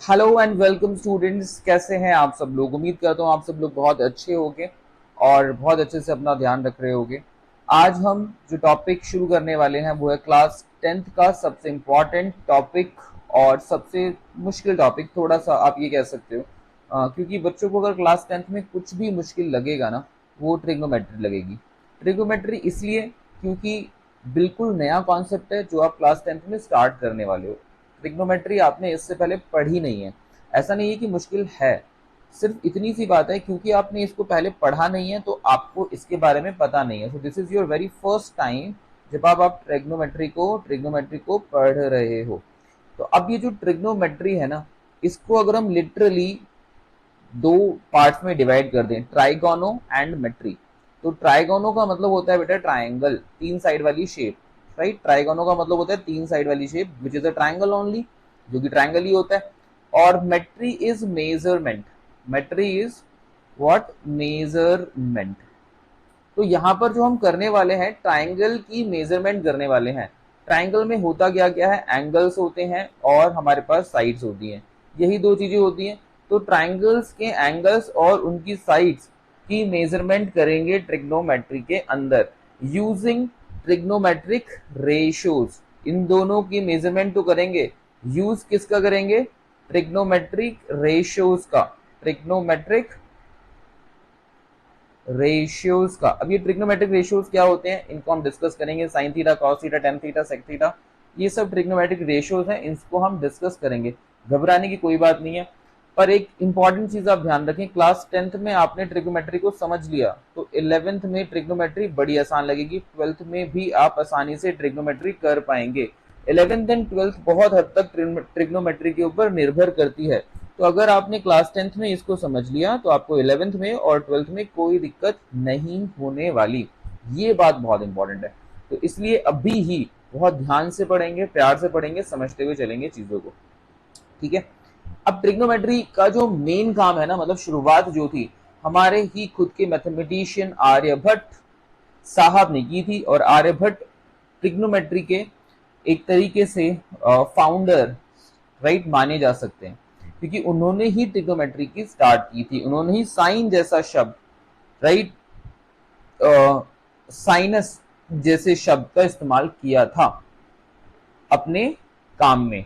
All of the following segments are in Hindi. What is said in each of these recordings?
हेलो एंड वेलकम स्टूडेंट्स, कैसे हैं आप सब लोग। उम्मीद करता हूँ आप सब लोग बहुत अच्छे होंगे और बहुत अच्छे से अपना ध्यान रख रहे होंगे। आज हम जो टॉपिक शुरू करने वाले हैं वो है क्लास 10th का सबसे इम्पॉर्टेंट टॉपिक और सबसे मुश्किल टॉपिक, थोड़ा सा आप ये कह सकते हो। क्योंकि बच्चों को अगर क्लास 10th में कुछ भी मुश्किल लगेगा ना, वो ट्रिग्नोमेट्री लगेगी। ट्रिग्नोमेट्री इसलिए क्योंकि बिल्कुल नया कॉन्सेप्ट है जो आप क्लास 10th में स्टार्ट करने वाले हो। ट्रिग्नोमेट्री आपने इससे पहले पढ़ी नहीं है। ऐसा नहीं है कि मुश्किल है, सिर्फ इतनी सी बात है क्योंकि आपने इसको पहले पढ़ा नहीं है तो आपको इसके बारे में पता नहीं है। So this is your very first time जब आप ट्रिग्नोमेट्री को पढ़ रहे हो। तो अब ये जो ट्रिग्नोमेट्री है ना, इसको अगर हम लिटरली दो पार्ट्स में डिवाइड कर दें, ट्राइगोनो एंड मेट्री। तो ट्राइगोनो का मतलब होता है बेटा ट्राइंगल, तीन साइड वाली शेप। राइट, ट्राइगोनो का मतलब होता है तीन साइड वाली shape which is a triangle only, जो कि ट्राइंगल ही होता है। और metry is measurement. Metry is what? Measurement. तो यहाँ पर जो हम करने वाले हैं, ट्राइंगल की मेजरमेंट करने वाले हैं। ट्राइंगल में होता क्या क्या है? एंगल्स होते हैं और हमारे पास साइड्स होती हैं, यही दो चीजें होती हैं। तो ट्राइंगल्स के एंगल्स और उनकी साइड्स की मेजरमेंट करेंगे ट्रिग्नोमेट्री के अंदर यूजिंग ट्रिग्नोमेट्रिक रेशियोज। इन दोनों की मेजरमेंट तो करेंगे, यूज किसका करेंगे? ट्रिग्नोमेट्रिक रेशियोज का, ट्रिग्नोमेट्रिक रेशियोज का। अब ये ट्रिग्नोमेट्रिक रेशियोज क्या होते हैं इनको हम डिस्कस करेंगे। Sine theta, cos theta, tan theta, sec theta, ये सब ट्रिग्नोमेट्रिक रेशियोज हैं, इसको हम डिस्कस करेंगे। घबराने की कोई बात नहीं है। पर एक इंपॉर्टेंट चीज आप ध्यान रखें, क्लास 10th में आपने ट्रिग्नोमेट्री को समझ लिया तो 11th में ट्रिग्नोमेट्री बड़ी आसान लगेगी, 12th में भी आप आसानी से ट्रिग्नोमेट्री कर पाएंगे। 11th एंड 12th बहुत हद तक ट्रिग्नोमेट्री के ऊपर निर्भर करती है। तो अगर आपने क्लास 10th में इसको समझ लिया तो आपको 11th में और 12th में कोई दिक्कत नहीं होने वाली। ये बात बहुत इंपॉर्टेंट है। तो इसलिए अभी ही बहुत ध्यान से पढ़ेंगे, प्यार से पढ़ेंगे, समझते हुए चलेंगे चीजों को। ठीक है। अब ट्रिग्नोमेट्री का जो मेन काम है ना, मतलब शुरुआत जो थी हमारे ही खुद के मैथमेटिशियन आर्यभट्ट साहब ने की थी। और आर्यभट्ट ट्रिग्नोमेट्री के एक तरीके से फाउंडर, राइट, माने जा सकते हैं क्योंकि उन्होंने ही ट्रिग्नोमेट्री की स्टार्ट की थी। उन्होंने ही साइन जैसा शब्द, राइट, साइनस जैसे शब्द का इस्तेमाल किया था अपने काम में।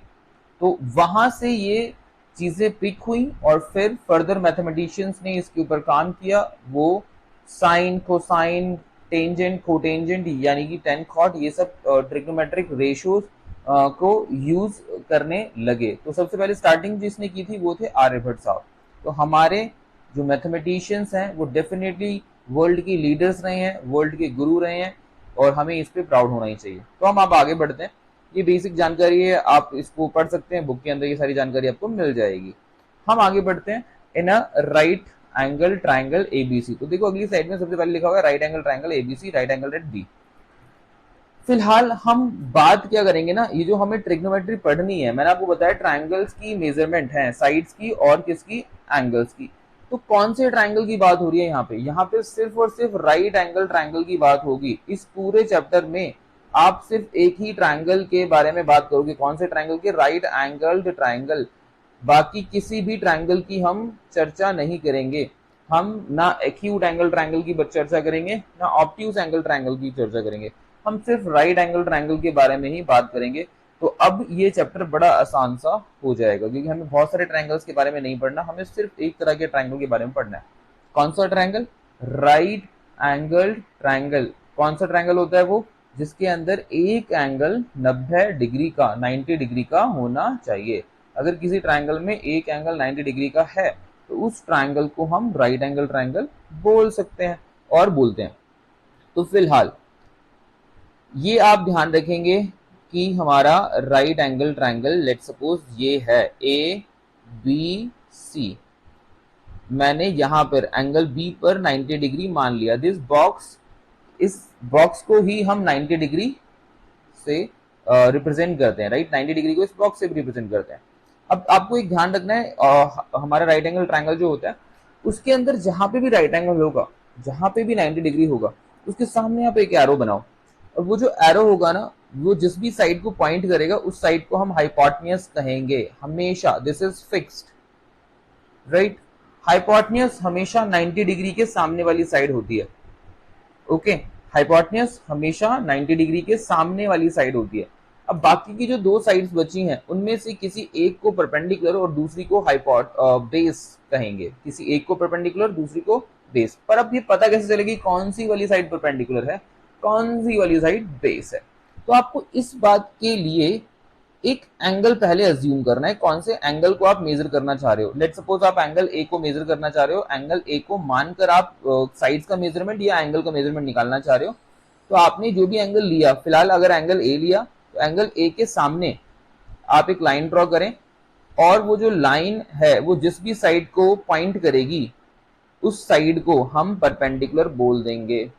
तो वहां से ये चीजें पिक हुई और फिर फर्दर मैथमेटिशियंस ने इसके ऊपर काम किया। वो साइन, कोसाइन, टेंजेंट, कोटेंजेंट यानी कि टेन कॉट, ये सब ट्रिग्नोमेट्रिक रेशियोज को यूज करने लगे। तो सबसे पहले स्टार्टिंग जिसने की थी वो थे आर्यभट्ट साहब। तो हमारे जो मैथमेटिशियंस हैं वो डेफिनेटली वर्ल्ड की लीडर्स रहे हैं, वर्ल्ड के गुरु रहे हैं और हमें इस पे प्राउड होना ही चाहिए। तो हम अब आगे बढ़ते हैं। ये बेसिक जानकारी है, आप इसको पढ़ सकते हैं, बुक के अंदर ये सारी जानकारी आपको मिल जाएगी। हम आगे बढ़ते हैं। In a right angle triangle ABC. तो देखो अगली साइड में सबसे पहले लिखा हुआ है right angle triangle ABC, right angle at B. फिलहाल हम बात क्या करेंगे ना, ये जो हमें ट्रिग्नोमेट्री पढ़नी है, मैंने आपको बताया ट्राइंगल्स की मेजरमेंट है, साइड्स की और किसकी? एंगल्स की। तो कौन से ट्राइंगल की बात हो रही है यहाँ पे? यहाँ पे सिर्फ और सिर्फ राइट एंगल ट्राइंगल की बात होगी। इस पूरे चैप्टर में आप सिर्फ एक ही ट्राइंगल के बारे में बात करोगे। कौन से ट्राइंगल के? Right angled triangle. बाकी किसी भी ट्राइंगल की हम चर्चा नहीं करेंगे। हम ना एक्यूट एंगल ट्राइंगल की चर्चा करेंगे, ना ऑब्ट्यूज एंगल ट्राइंगल की चर्चा करेंगे। हम सिर्फ राइट एंगल ट्राइंगल के बारे में ही बात करेंगे। तो अब ये चैप्टर बड़ा आसान सा हो जाएगा क्योंकि हमें बहुत सारे ट्राइंगल्स के बारे में नहीं पढ़ना, हमें सिर्फ एक तरह के ट्राइंगल के बारे में पढ़ना है। कौन सा ट्राइंगल? Right angled triangle. कौन सा ट्राइंगल होता है वो? जिसके अंदर एक एंगल 90 डिग्री का, 90 डिग्री का होना चाहिए। अगर किसी ट्राइंगल में एक एंगल 90 डिग्री का है तो उस ट्राइंगल को हम राइट एंगल ट्राइंगल बोल सकते हैं और बोलते हैं। तो फिलहाल ये आप ध्यान रखेंगे कि हमारा right angle triangle, let suppose ये है ए बी सी। मैंने यहां पर एंगल बी पर 90 डिग्री मान लिया। दिस बॉक्स, इस बॉक्स को ही हम 90 डिग्री से रिप्रेजेंट करते हैं, राइट। 90 डिग्री को इस बॉक्स से भी रिप्रेजेंट करते हैं। अब आपको एक ध्यान रखना है, हमारा राइट एंगल ट्राइंगल जो होता है उसके अंदर जहां पे भी राइट एंगल होगा, जहां पे भी 90 डिग्री होगा, उसके सामने आप एक एरो बनाओ। और वो जो एरो होगा ना, वो जिस भी साइड को पॉइंट करेगा उस साइड को हम हाइपोटेन्यूस कहेंगे हमेशा, this is fixed, right. Hypotenuse हमेशा 90 डिग्री के सामने वाली साइड होती है, ओके। हाइपोटेन्यूस हमेशा 90 डिग्री के सामने वाली साइड होती है। अब बाकी की जो दो साइड्स बची हैं उनमें से किसी एक को परपेंडिकुलर और दूसरी को बेस कहेंगे, किसी एक को परपेंडिकुलर दूसरी को बेस। पर अब ये पता कैसे चलेगी कौन सी वाली साइड परपेंडिकुलर है, कौन सी वाली साइड बेस है? तो आपको इस बात के लिए एक एंगल पहले अज्यूम करना है, कौन से एंगल को आप मेजर करना चाह रहे हो। लेट सपोज आप एंगल ए को मेजर करना चाह रहे हो, एंगल ए को मानकर आप साइड्स का मेजरमेंट या एंगल का मेजरमेंट निकालना चाह रहे हो। तो आपने जो भी एंगल लिया, फिलहाल अगर एंगल ए लिया तो एंगल ए के सामने आप एक लाइन ड्रॉ करें, और वो जो लाइन है वो जिस भी साइड को पॉइंट करेगी उस साइड को हम परपेंडिकुलर बोल देंगे।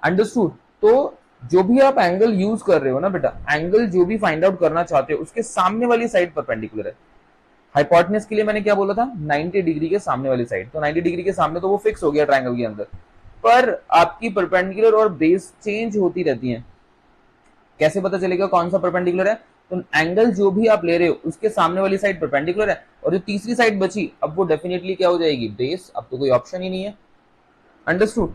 अंडरस्टूड? तो जो भी आप एंगल यूज कर रहे हो ना बेटा, एंगल जो भी फाइंड आउट करना चाहते हो उसके सामने वाली साइड परपेंडिकुलर है। हाइपोटेन्यूस के लिए मैंने क्या बोला था, 90 डिग्री के सामने वाली साइड। तो 90 डिग्री के सामने तो वो फिक्स हो गया ट्रायंगल के अंदर, पर आपकी परपेंडिकुलर और बेस चेंज होती रहती है। कैसे पता चलेगा कौन सा परपेंडिकुलर है? तो एंगल जो भी आप ले रहे हो उसके सामने वाली साइड परपेंडिकुलर है, और जो तीसरी साइड बची अब वो डेफिनेटली क्या हो जाएगी, बेस। अब तो कोई ऑप्शन ही नहीं है। अंडरस्टूड?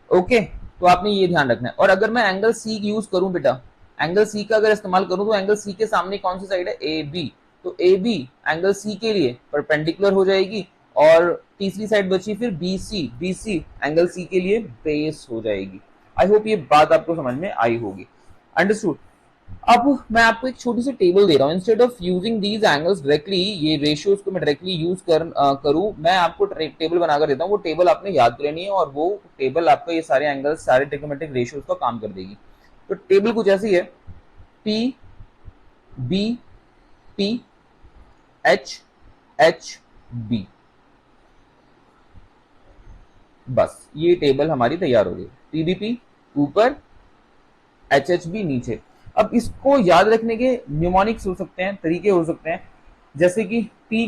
ओके, तो आपने ये ध्यान रखना है। और अगर मैं एंगल सी यूज करूं बेटा, एंगल सी का अगर इस्तेमाल करूं, तो एंगल सी के सामने कौन सी साइड है, ए बी। तो ए बी एंगल सी के लिए परपेंडिकुलर हो जाएगी, और तीसरी साइड बची फिर B C, B C angle C के लिए बेस हो जाएगी। आई होप ये बात आपको समझ में आई होगी। अंडरस्टूड? अब मैं आपको एक छोटी सी टेबल दे रहा हूँ, instead of using these angles directly, ये रेशियोज को मैं डायरेक्टली यूज करूँ, मैं आपको टेबल बनाकर देता हूँ। वो टेबल आपने याद कर लेनी है, और वो टेबल आपका ये सारे एंगल्स, सारे ट्रिग्नोमेट्रिक रेशियोज का काम कर देगी। तो टेबल कुछ ऐसी है, P B P H H B, बस ये टेबल हमारी तैयार हो गई। पीबीपी ऊपर, एच एच बी नीचे। अब इसको याद रखने के न्यूमोनिक्स हो सकते हैं, तरीके हो सकते हैं, जैसे कि P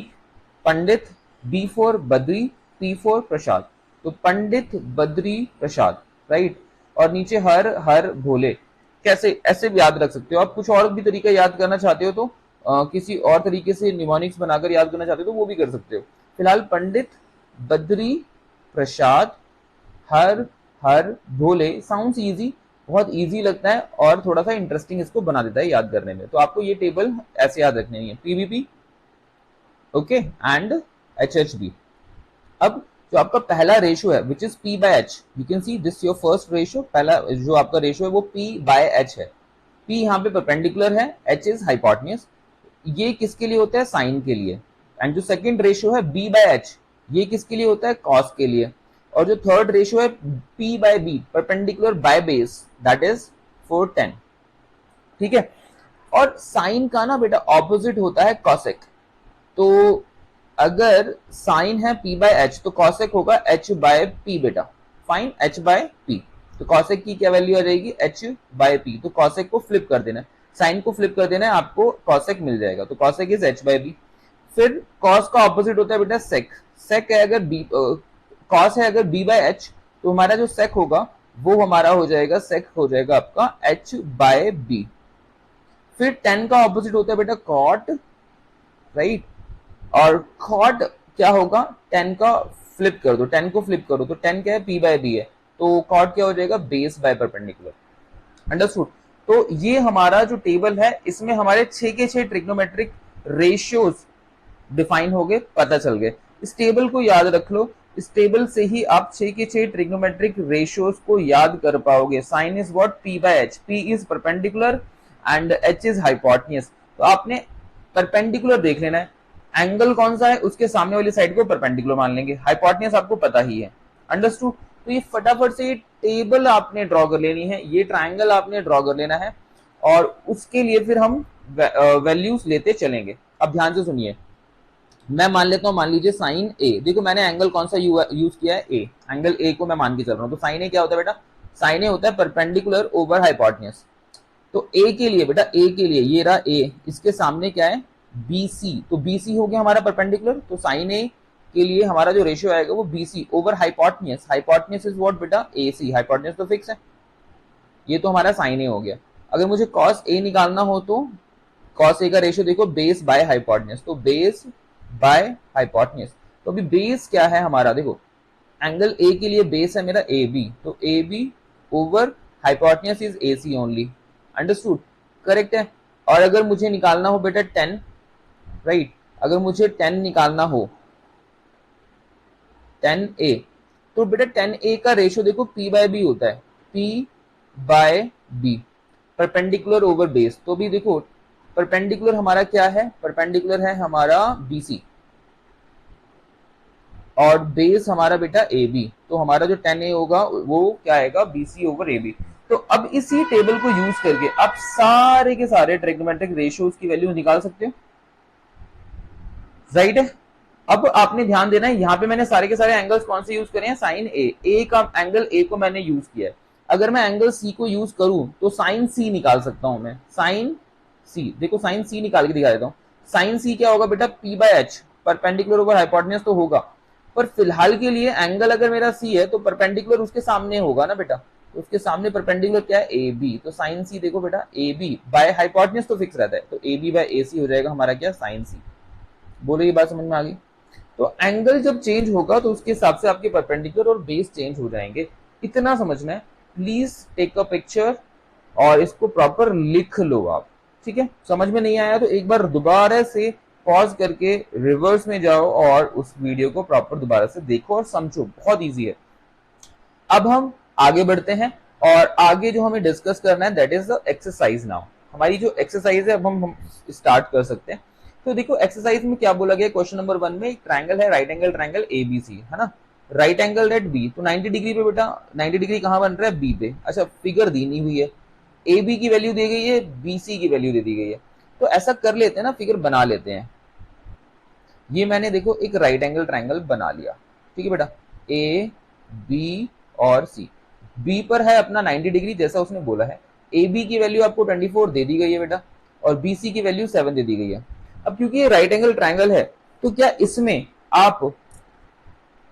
Pandit, B for Badri, P for Prasad. तो पंडित बद्री प्रसाद, राइट। और नीचे हर हर भोले। कैसे ऐसे भी याद रख सकते हो आप। कुछ और भी तरीका याद करना चाहते हो तो किसी और तरीके से न्यूमोनिक्स बनाकर याद करना चाहते हो तो वो भी कर सकते हो। फिलहाल पंडित बद्री प्रसाद हर हर भोले साउंड्स इजी, बहुत इजी लगता है और थोड़ा सा इंटरेस्टिंग इसको बना देता है याद करने में। तो आपको ये टेबल ऐसे याद रखनी है, PVP okay and H H B. अब जो आपका पहला रेशियो है which is P by H, you can see this your first ratio. पहला जो आपका रेशियो है वो पी बाय एच है। पी यहाँ पे परपेंडिकुलर है, एच इज हाइपोटेन्यूस। ये किसके लिए होता है, साइन के लिए। एंड जो सेकंड रेशियो है बी बाय एच, ये किसके लिए होता है, कॉस के लिए। और जो थर्ड रेशियो है P by B, perpendicular by base, that is 410। ठीक है। और साइन का ना बेटा ऑपोजिट होता है कॉसेक। तो अगर साइन है पी बाय एच तो कॉसेक होगा एच बाय पी बेटा। Fine, H by P. तो कॉसेक की क्या वैल्यू आ जाएगी, एच बाय पी। तो कॉसेक को फ्लिप कर देना है, साइन को फ्लिप कर देना है, आपको कॉसेक मिल जाएगा। तो cosec is H by B. फिर कॉस का ऑपोजिट होता है बेटा सेक। सेक है अगर बी, कॉस है अगर बी बाय एच, तो हमारा जो सेक होगा वो हमारा हो जाएगा, सेक हो जाएगा आपका एच बाय बी। फिर टेन का ऑपोजिट होता है बेटा कॉट, राइट। और कॉट क्या होगा, टेन का फ्लिप कर दो, टेन को फ्लिप करो तो टेन क्या है, पी बाय बी है। तो कॉट क्या हो जाएगा, बेस बाय परपेंडिकुलर। अंडरस्टूड? तो ये हमारा जो टेबल है इसमें हमारे 6 के 6 ट्रिग्नोमेट्रिक रेशियोज डिफाइन हो गए, पता चल गए। इस टेबल को याद रख लो, इस टेबल से ही आप 6 के 6 ट्रिग्नोमेट्रिक रेशियोज को याद कर पाओगे। Sine is what, P by H. P is perpendicular and H is hypotenuse. तो आपने परपेंडिकुलर देख लेना है, एंगल कौन सा है उसके सामने वाली साइड को परपेंडिकुलर मान लेंगे। हाइपोटेन्यूस आपको पता ही है। अंडरस्टूड? तो ये फटाफट से ये टेबल आपने ड्रॉ कर लेनी है, ये ट्राइंगल आपने ड्रॉ कर लेना है, और उसके लिए फिर हम वैल्यूज लेते चलेंगे। अब ध्यान से सुनिए, मैं मान लेता हूं, मान लीजिए साइन ए। देखो मैंने एंगल कौन सा यूज किया है, ए। एंगल ए को मैं मान के चल रहा हूं। तो साइन ए क्या होता है बेटा, साइन ए होता है परपेंडिकुलर ओवर हाइपोटेन्यूस। तो ए के लिए बेटा, ए के लिए ये रहा ए, इसके सामने क्या है, बीसी। तो बीसी हो गया हमारा परपेंडिकुलर। तो साइन ए के लिए हमारा जो रेशियो आएगा वो BC over hypotenuse. Hypotenuse is what बेटा, एसी। हाइपोटेन्यूस तो फिक्स है। ये तो हमारा साइन ए हो गया। अगर मुझे कॉस ए निकालना हो तो कॉस ए का रेशियो देखो बेस बाय हाइपोटेन्यूज, तो बेस बाय हाइपोटेन्यूज। तो अभी बेस क्या है हमारा, देखो एंगल ए के लिए बेस है मेरा ए बी, तो A B over hypotenuse is A C only, understood, correct है। और अगर मुझे निकालना हो बेटा 10, राइट, अगर मुझे 10 निकालना हो 10a, तो बेटा 10a का रेशियो देखो p बाय बी होता है, p by B, perpendicular over base. तो भी देखो परपेंडिकुलर हमारा क्या है, परपेंडिकुलर है हमारा bc और बेस हमारा बेटा ab, तो हमारा जो 10a होगा वो क्या आएगा, bc ओवर ab। तो अब इसी टेबल को यूज करके आप सारे के सारे ट्रिग्नोमेट्रिक रेशियोज की वैल्यू निकाल सकते हो, राइट है। अब आपने ध्यान देना है, यहाँ पे मैंने सारे के सारे एंगल्स कौन से यूज करे हैं, साइन ए का एंगल ए को मैंने यूज किया है। अगर मैं एंगल सी को यूज करूं तो साइन सी निकाल सकता हूं मैं, साइन सी, देखो साइन सी निकाल के दिखा देता हूं। साइन सी क्या होगा बेटा, P by H, perpendicular over hypotenuse तो होगा, पर फिलहाल के लिए एंगल अगर मेरा सी है तो परपेंडिकुलर उसके सामने होगा ना बेटा, तो उसके सामने परपेंडिकुलर क्या है, ए बी, तो साइन सी देखो बेटा ए बी बाय हाइपोटेन्यूज तो फिक्स रहता है, तो ए बी बाय ए सी हो जाएगा हमारा क्या, साइन सी। बोलो ये बात समझ में आ गई। तो एंगल जब चेंज होगा तो उसके हिसाब से आपके परपेंडिकुलर और बेस चेंज हो जाएंगे, इतना समझना है। प्लीज टेक अ पिक्चर और इसको प्रॉपर लिख लो आप, ठीक है। समझ में नहीं आया तो एक बार दोबारा से पॉज करके रिवर्स में जाओ और उस वीडियो को प्रॉपर दोबारा से देखो और समझो, बहुत इजी है। अब हम आगे बढ़ते हैं और आगे जो हमें डिस्कस करना है that is the exercise. Now हमारी जो एक्सरसाइज है अब हम स्टार्ट कर सकते हैं। तो देखो एक्सरसाइज में क्या बोला गया, क्वेश्चन नंबर 1 में एक ट्रायंगल है, राइट एंगल ट्रायंगल एबीसी है ना, राइट एंगल एट बी, तो 90 डिग्री पे बेटा, 90 डिग्री कहां बन रहा है, बी पे। अच्छा फिगर दी नहीं हुई है, ए बी की वैल्यू दी गई है, बी सी की वैल्यू दे दी गई है। तो ऐसा कर लेते हैं ना, फिगर बना लेते हैं। ये मैंने देखो एक राइट एंगल ट्रायंगल बना लिया, ठीक है बेटा, ए बी और सी। बी पर है अपना 90 डिग्री जैसा उसने बोला है, ए बी की वैल्यू आपको 24 दे दी गई है बेटा, और बी सी की वैल्यू 7 दे दी गई है। अब क्योंकि ये राइट एंगल ट्रायंगल है तो क्या इसमें आप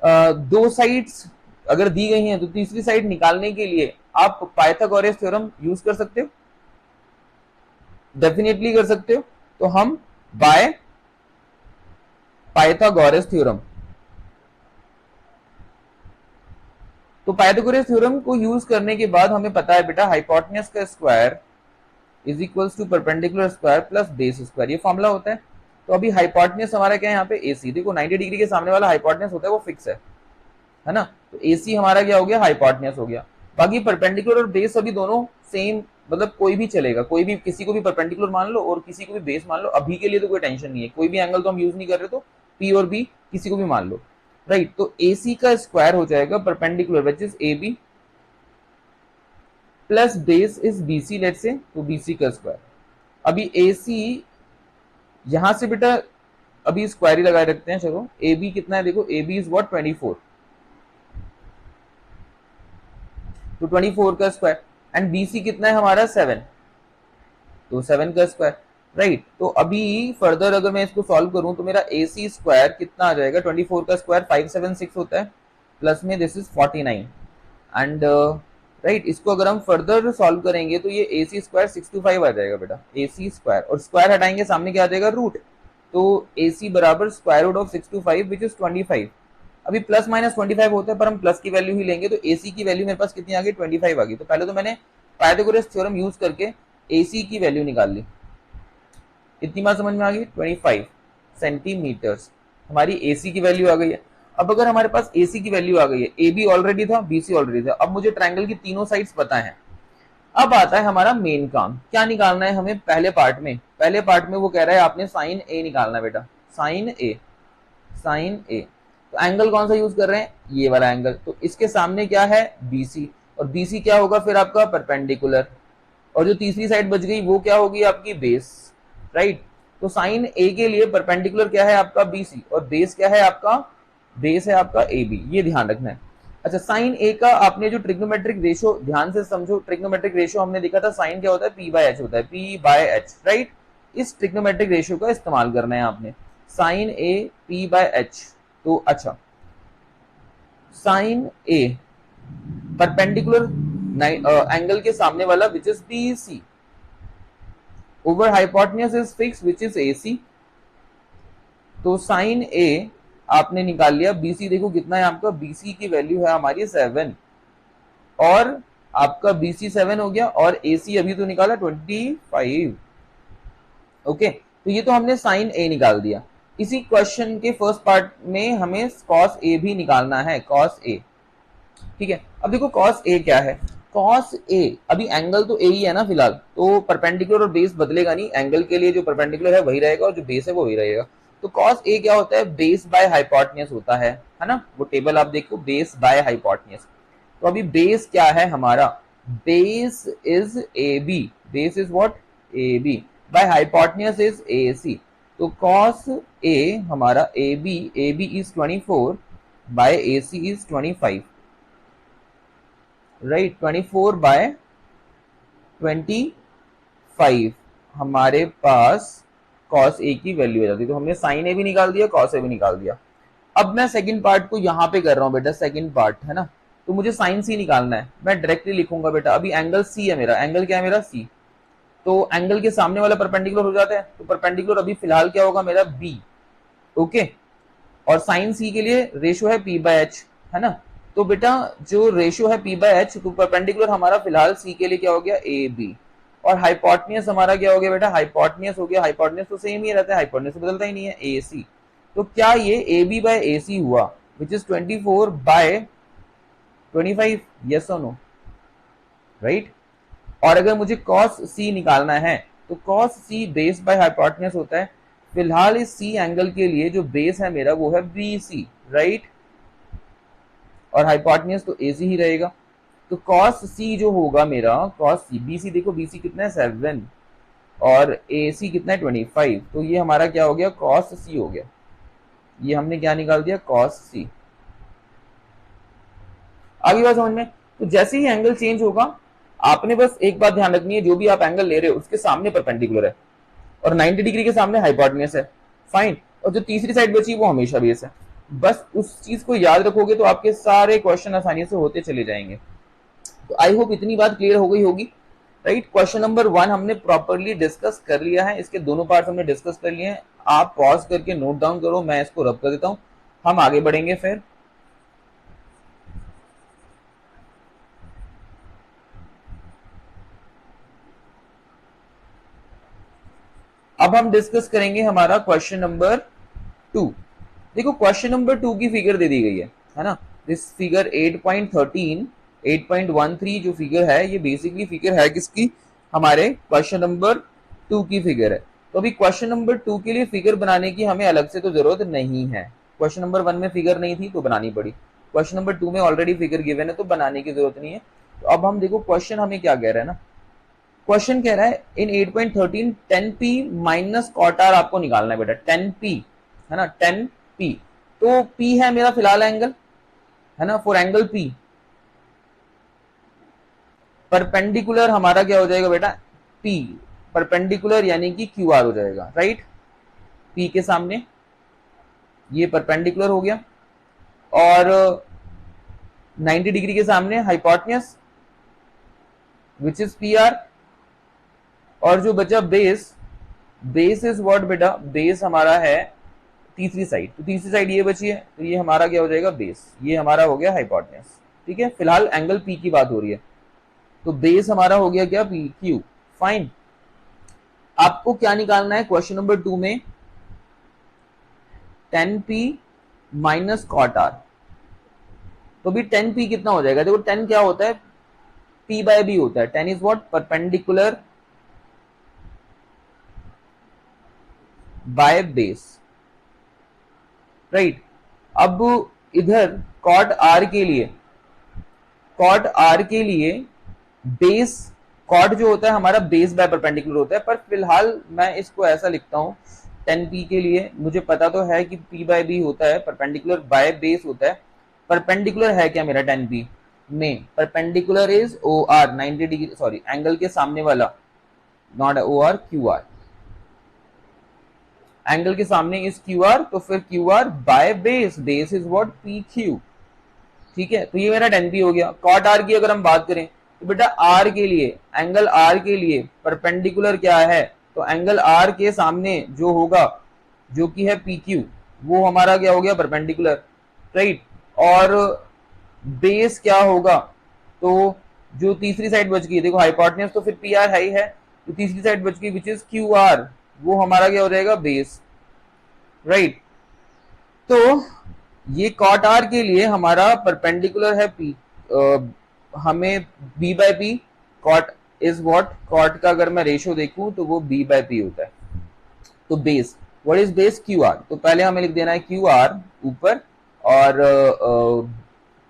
दो साइड्स अगर दी गई हैं तो तीसरी साइड निकालने के लिए आप पाइथागोरस थ्योरम यूज कर सकते हो, डेफिनेटली कर सकते हो। तो हम बाय पाइथागोरस थ्योरम, तो पाइथागोरस थ्योरम को यूज करने के बाद हमें पता है बेटा हाइपोटेन्यूज का square is equals to perpendicular square plus base square, ये फॉर्मूला होता है। तो अभी हाइपोटेन्यूज हमारा क्या है यहाँ पे, एसी, देखो 90 डिग्री के सामने वाला हाइपोटेन्यूज होता है वो फिक्स है ना, तो एसी हमारा क्या हो गया, हाइपोटेन्यूज हो गया। बाकी परपेंडिकुलर और बेस अभी दोनों सेम, मतलब कोई भी चलेगा, कोई भी, किसी को भी परपेंडिकुलर मान लो और किसी को भी बेस मान लो, अभी के लिए तो कोई टेंशन नहीं है, कोई भी एंगल तो हम यूज नहीं कर रहे, तो पी और बी किसी को भी मान लो, राइट। तो एसी का स्क्वायर हो जाएगा perpendicular which is A B plus base is BC, let say, तो बीसी का स्क्वायर। अभी एसी यहां से बेटा अभी स्क्वायर ही लगाए रखते हैं, चलो ए बी कितना है, देखो ए बी इज व्हाट 24, तो 24 का स्क्वायर, एंड बीसी कितना है हमारा 7, तो 7 का स्क्वायर, राइट। तो अभी फर्दर अगर मैं इसको सॉल्व करूं तो मेरा ए सी स्क्वायर कितना आ जाएगा, 24 का स्क्वायर 576 होता है, प्लस में दिस इज 49 एंड राइट। इसको अगर हम फर्दर सॉल्व करेंगे तो ये ए सी स्क्वायर 625 आ जाएगा बेटा, ए सी स्क्वायर, और स्क्वायर हटाएंगे सामने क्या आ जाएगा, रूट, तो ए सी बराबर square root of 625 which is 25। अभी प्लस माइनस 25 होता है पर हम प्लस की वैल्यू ही लेंगे, तो एसी की वैल्यू मेरे पास कितनी आ गई, 25 आ गई। तो पहले तो मैंने पाइथागोरस थ्योरम यूज करके एसी की वैल्यू निकाल ली, इतनी बात समझ में आ गई, 25 सेंटीमीटर्स हमारी एसी की वैल्यू आ गई है। अब अगर हमारे पास एसी की वैल्यू आ गई है, ए बी ऑलरेडी था, बीसी ऑलरेडी था, अब मुझे ट्रायंगल की तीनों साइड्स पता है। अब आता है हमारा मेन काम, क्या निकालना है हमें पहले पार्ट में, पहले पार्ट में वो कह रहा है आपने साइन ए निकालना बेटा, साइन ए, साइन ए। तो एंगल कौन सा यूज कर रहे हैं, ये वाला एंगल, तो इसके सामने क्या है, बीसी, और बीसी क्या होगा फिर आपका परपेंडिकुलर, और जो तीसरी साइड बच गई वो क्या होगी आपकी बेस, राइट। तो साइन ए के लिए परपेंडिकुलर क्या है आपका बीसी, और बेस क्या है आपका, बेस है आपका ए बी, ये ध्यान रखना है। अच्छा साइन ए का आपने जो ट्रिग्नोमेट्रिक रेशियो, ध्यान से समझो, ट्रिग्नोमेट्रिक रेशियो हमने देखा था, साइन क्या होता है, पी बाय एच होता है, पी बाय एच, राइट। इस ट्रिग्नोमेट्रिक रेशियो का इस्तेमाल करना है आपने, sine A P by H. तो अच्छा साइन ए परपेंडिकुलर एंगल के सामने वाला which is BEC over hypotenuse is fix which is AC। तो साइन A आपने निकाल लिया, BC देखो कितना है आपका, BC की वैल्यू है हमारी 7 और आपका BC 7 हो गया और AC अभी तो निकाला 25। ओके, तो ये तो हमने साइन A निकाल दिया। इसी क्वेश्चन के फर्स्ट पार्ट में हमें cos A भी निकालना है, cos A। ठीक है, अब देखो cos A क्या है। cos A अभी एंगल तो A ही है ना फिलहाल, तो परपेंडिकुलर और बेस बदलेगा नहीं, एंगल के लिए जो परपेंडिकुलर है वही रहेगा और जो बेस है वो वही रहेगा। तो cos A क्या होता है, बेस बाय हाइपोटेन्यूज होता है ना, वो टेबल आप देखो, बेस बाय हाइपोटेन्यूज। तो अभी बेस क्या है हमारा, base is AB, base is what, AB by hypotenuse is AC। तो cos A हमारा AB is 24 by AC is 25, right, 24 by 25 हमारे पास cos A की वैल्यू आ जाती है। तो हमने sin A भी निकाल दिया, cos A भी निकाल दिया। अब मैं सेकंड पार्ट को यहां पे कर रहा हूं बेटा, सेकंड पार्ट है ना, तो मुझे sin C निकालना है। मैं डायरेक्टली लिखूंगा बेटा, अभी एंगल C है मेरा, एंगल क्या है मेरा C, तो एंगल के सामने वाला परपेंडिकुलर हो जाता है, तो परपेंडिकुलर अभी फिलहाल क्या होगा मेरा B। ओके, और साइन C के लिए रेशियो है P/H, है ना, तो बेटा जो रेशियो है P/H, तो परपेंडिकुलर हमारा फिलहाल C के लिए क्या हो गया, AB, और हाइपोटेन्यूज हमारा क्या हो गया बेटा, हाइपोटेन्यूज हो गया, हाइपोटेन्यूज तो सेम ही रहता है, हाइपोटेन्यूज बदलता ही नहीं है, AC। तो क्या ये AB बाय AC हुआ विच इज 24 बाय 25, यस और नो, राइट। और अगर मुझे cos C निकालना है तो cos C base by hypotenuse होता है, फिलहाल इस C एंगल के लिए जो बेस है मेरा वो है BC, राइट, और हाइपोटेन्यूज तो AC ही रहेगा। तो cos C जो होगा मेरा, cos C, BC देखो BC कितना है 7 और AC कितना है 25, तो ये हमारा क्या हो गया, cos C हो गया। ये हमने क्या निकाल दिया, cos C। आगे बात समझ में। तो जैसे ही एंगल चेंज होगा, आपने बस एक बात ध्यान रखनी है, जो भी आप एंगल ले रहे हो उसके सामने परपेंडिकुलर है और 90 डिग्री के सामने हाइपोटेन्यूज है, फाइन, और जो तीसरी साइड बची वो हमेशा बेस है। बस उस चीज को याद रखोगे तो आपके सारे क्वेश्चन आसानी से होते चले जाएंगे। तो आई होप इतनी बात क्लियर हो गई होगी, राइट। क्वेश्चन नंबर 1 हमने प्रॉपर्ली डिस्कस कर लिया है, इसके दोनों पार्ट हमने डिस्कस कर लिए हैं। आप पॉज करके नोट डाउन करो, मैं इसको रब कर देता हूं, हम आगे बढ़ेंगे फिर। अब हम डिस्कस करेंगे हमारा क्वेश्चन नंबर 2। देखो क्वेश्चन नंबर 2 की फिगर दे दी गई है ना, दिस फिगर 8.13 8.13 जो फिगर है, ये बेसिकली फिगर है किसकी, हमारे क्वेश्चन नंबर 2 की फिगर है। तो अभी क्वेश्चन नंबर 2 के लिए फिगर बनाने की हमें अलग से तो जरूरत नहीं है, क्वेश्चन नंबर 1 में फिगर नहीं थी तो बनानी पड़ी, क्वेश्चन नंबर 2 में ऑलरेडी फिगर गिवन है तो बनाने की जरूरत नहीं है। तो अब हम देखो क्वेश्चन हमें क्या कह रहा है ना, क्वेश्चन कह रहा है इन 8.13 10p माइनस कॉट आर आपको निकालना है बेटा, 10p है ना, 10p, तो p है मेरा फिलहाल एंगल, है ना, फॉर एंगल p परपेंडिकुलर हमारा क्या हो जाएगा बेटा, p परपेंडिकुलर यानी कि क्यू आर हो जाएगा, राइट, p के सामने ये परपेंडिकुलर हो गया और 90 डिग्री के सामने hypotenuse which is P R, और जो बचा बेस, बेस इज व्हाट बेटा, बेस हमारा है तीसरी साइड, तो तीसरी साइड ये बची है, तो ये हमारा क्या हो जाएगा बेस, ये हमारा हो गया हाइपोटेन्यूज, ठीक है, फिलहाल एंगल पी की बात हो रही है, तो बेस हमारा हो गया क्या, पी क्यू, फाइन। आपको क्या निकालना है क्वेश्चन नंबर 2 में, 10p माइनस कॉट आर, तो भी 10p कितना हो जाएगा, देखो 10 क्या होता है, p बाय b होता है, 10 is what, perpendicular by base, right. अब इधर कॉट आर के लिए, कॉट आर के लिए बेस, कॉट जो होता है हमारा बेस बाय परपेंडिकुलर होता है, पर फिलहाल मैं इसको ऐसा लिखता हूं 10p के लिए, मुझे पता तो है कि p बाय b होता है, परपेंडिकुलर बाय बेस होता है, परपेंडिकुलर है क्या मेरा 10p में, perpendicular is O R 90 degree, sorry angle के सामने वाला, not O R, Q R, angle के सामने इज क्यू आर, तो फिर Q R by base, base is what, P Q, ठीक है, तो ये मेरा 10p हो गया। कॉट आर की अगर हम बात करें तो बेटा आर के लिए, एंगल आर के लिए परपेंडिकुलर क्या है, तो एंगल आर के सामने जो होगा, जो कि है पी क्यू, वो हमारा क्या हो गया, परपेंडिकुलर, राइट। और बेस क्या होगा, तो जो तीसरी साइड बच गई, देखो हाइपोटेन्यूज तो फिर पी आर हाई है, तो तीसरी साइड बच गई विच इज क्यू आर, वो हमारा क्या हो जाएगा, बेस, राइट। तो ये कॉट आर के लिए हमारा परपेंडिकुलर है पी, हमें B by P, cot is what, cot का अगर मैं रेशियो देखूं तो वो बी बाय पी होता है। तो base, what is base, Q R, तो पहले हमें लिख देना है क्यू आर ऊपर, और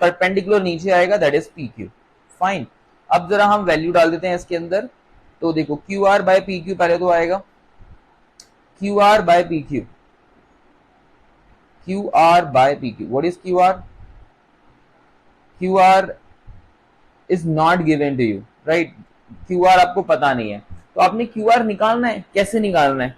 परपेंडिकुलर नीचे आएगा, that is P Q, fine. अब जरा हम वैल्यू डाल देते हैं इसके अंदर, तो देखो Q R by P Q पहले तो आएगा, Q R by P Q, Q R by P Q, what is Q R, Q R is not given to you, right, Q R आपको पता नहीं है, तो आपने क्यू आर निकालना है, कैसे निकालना है,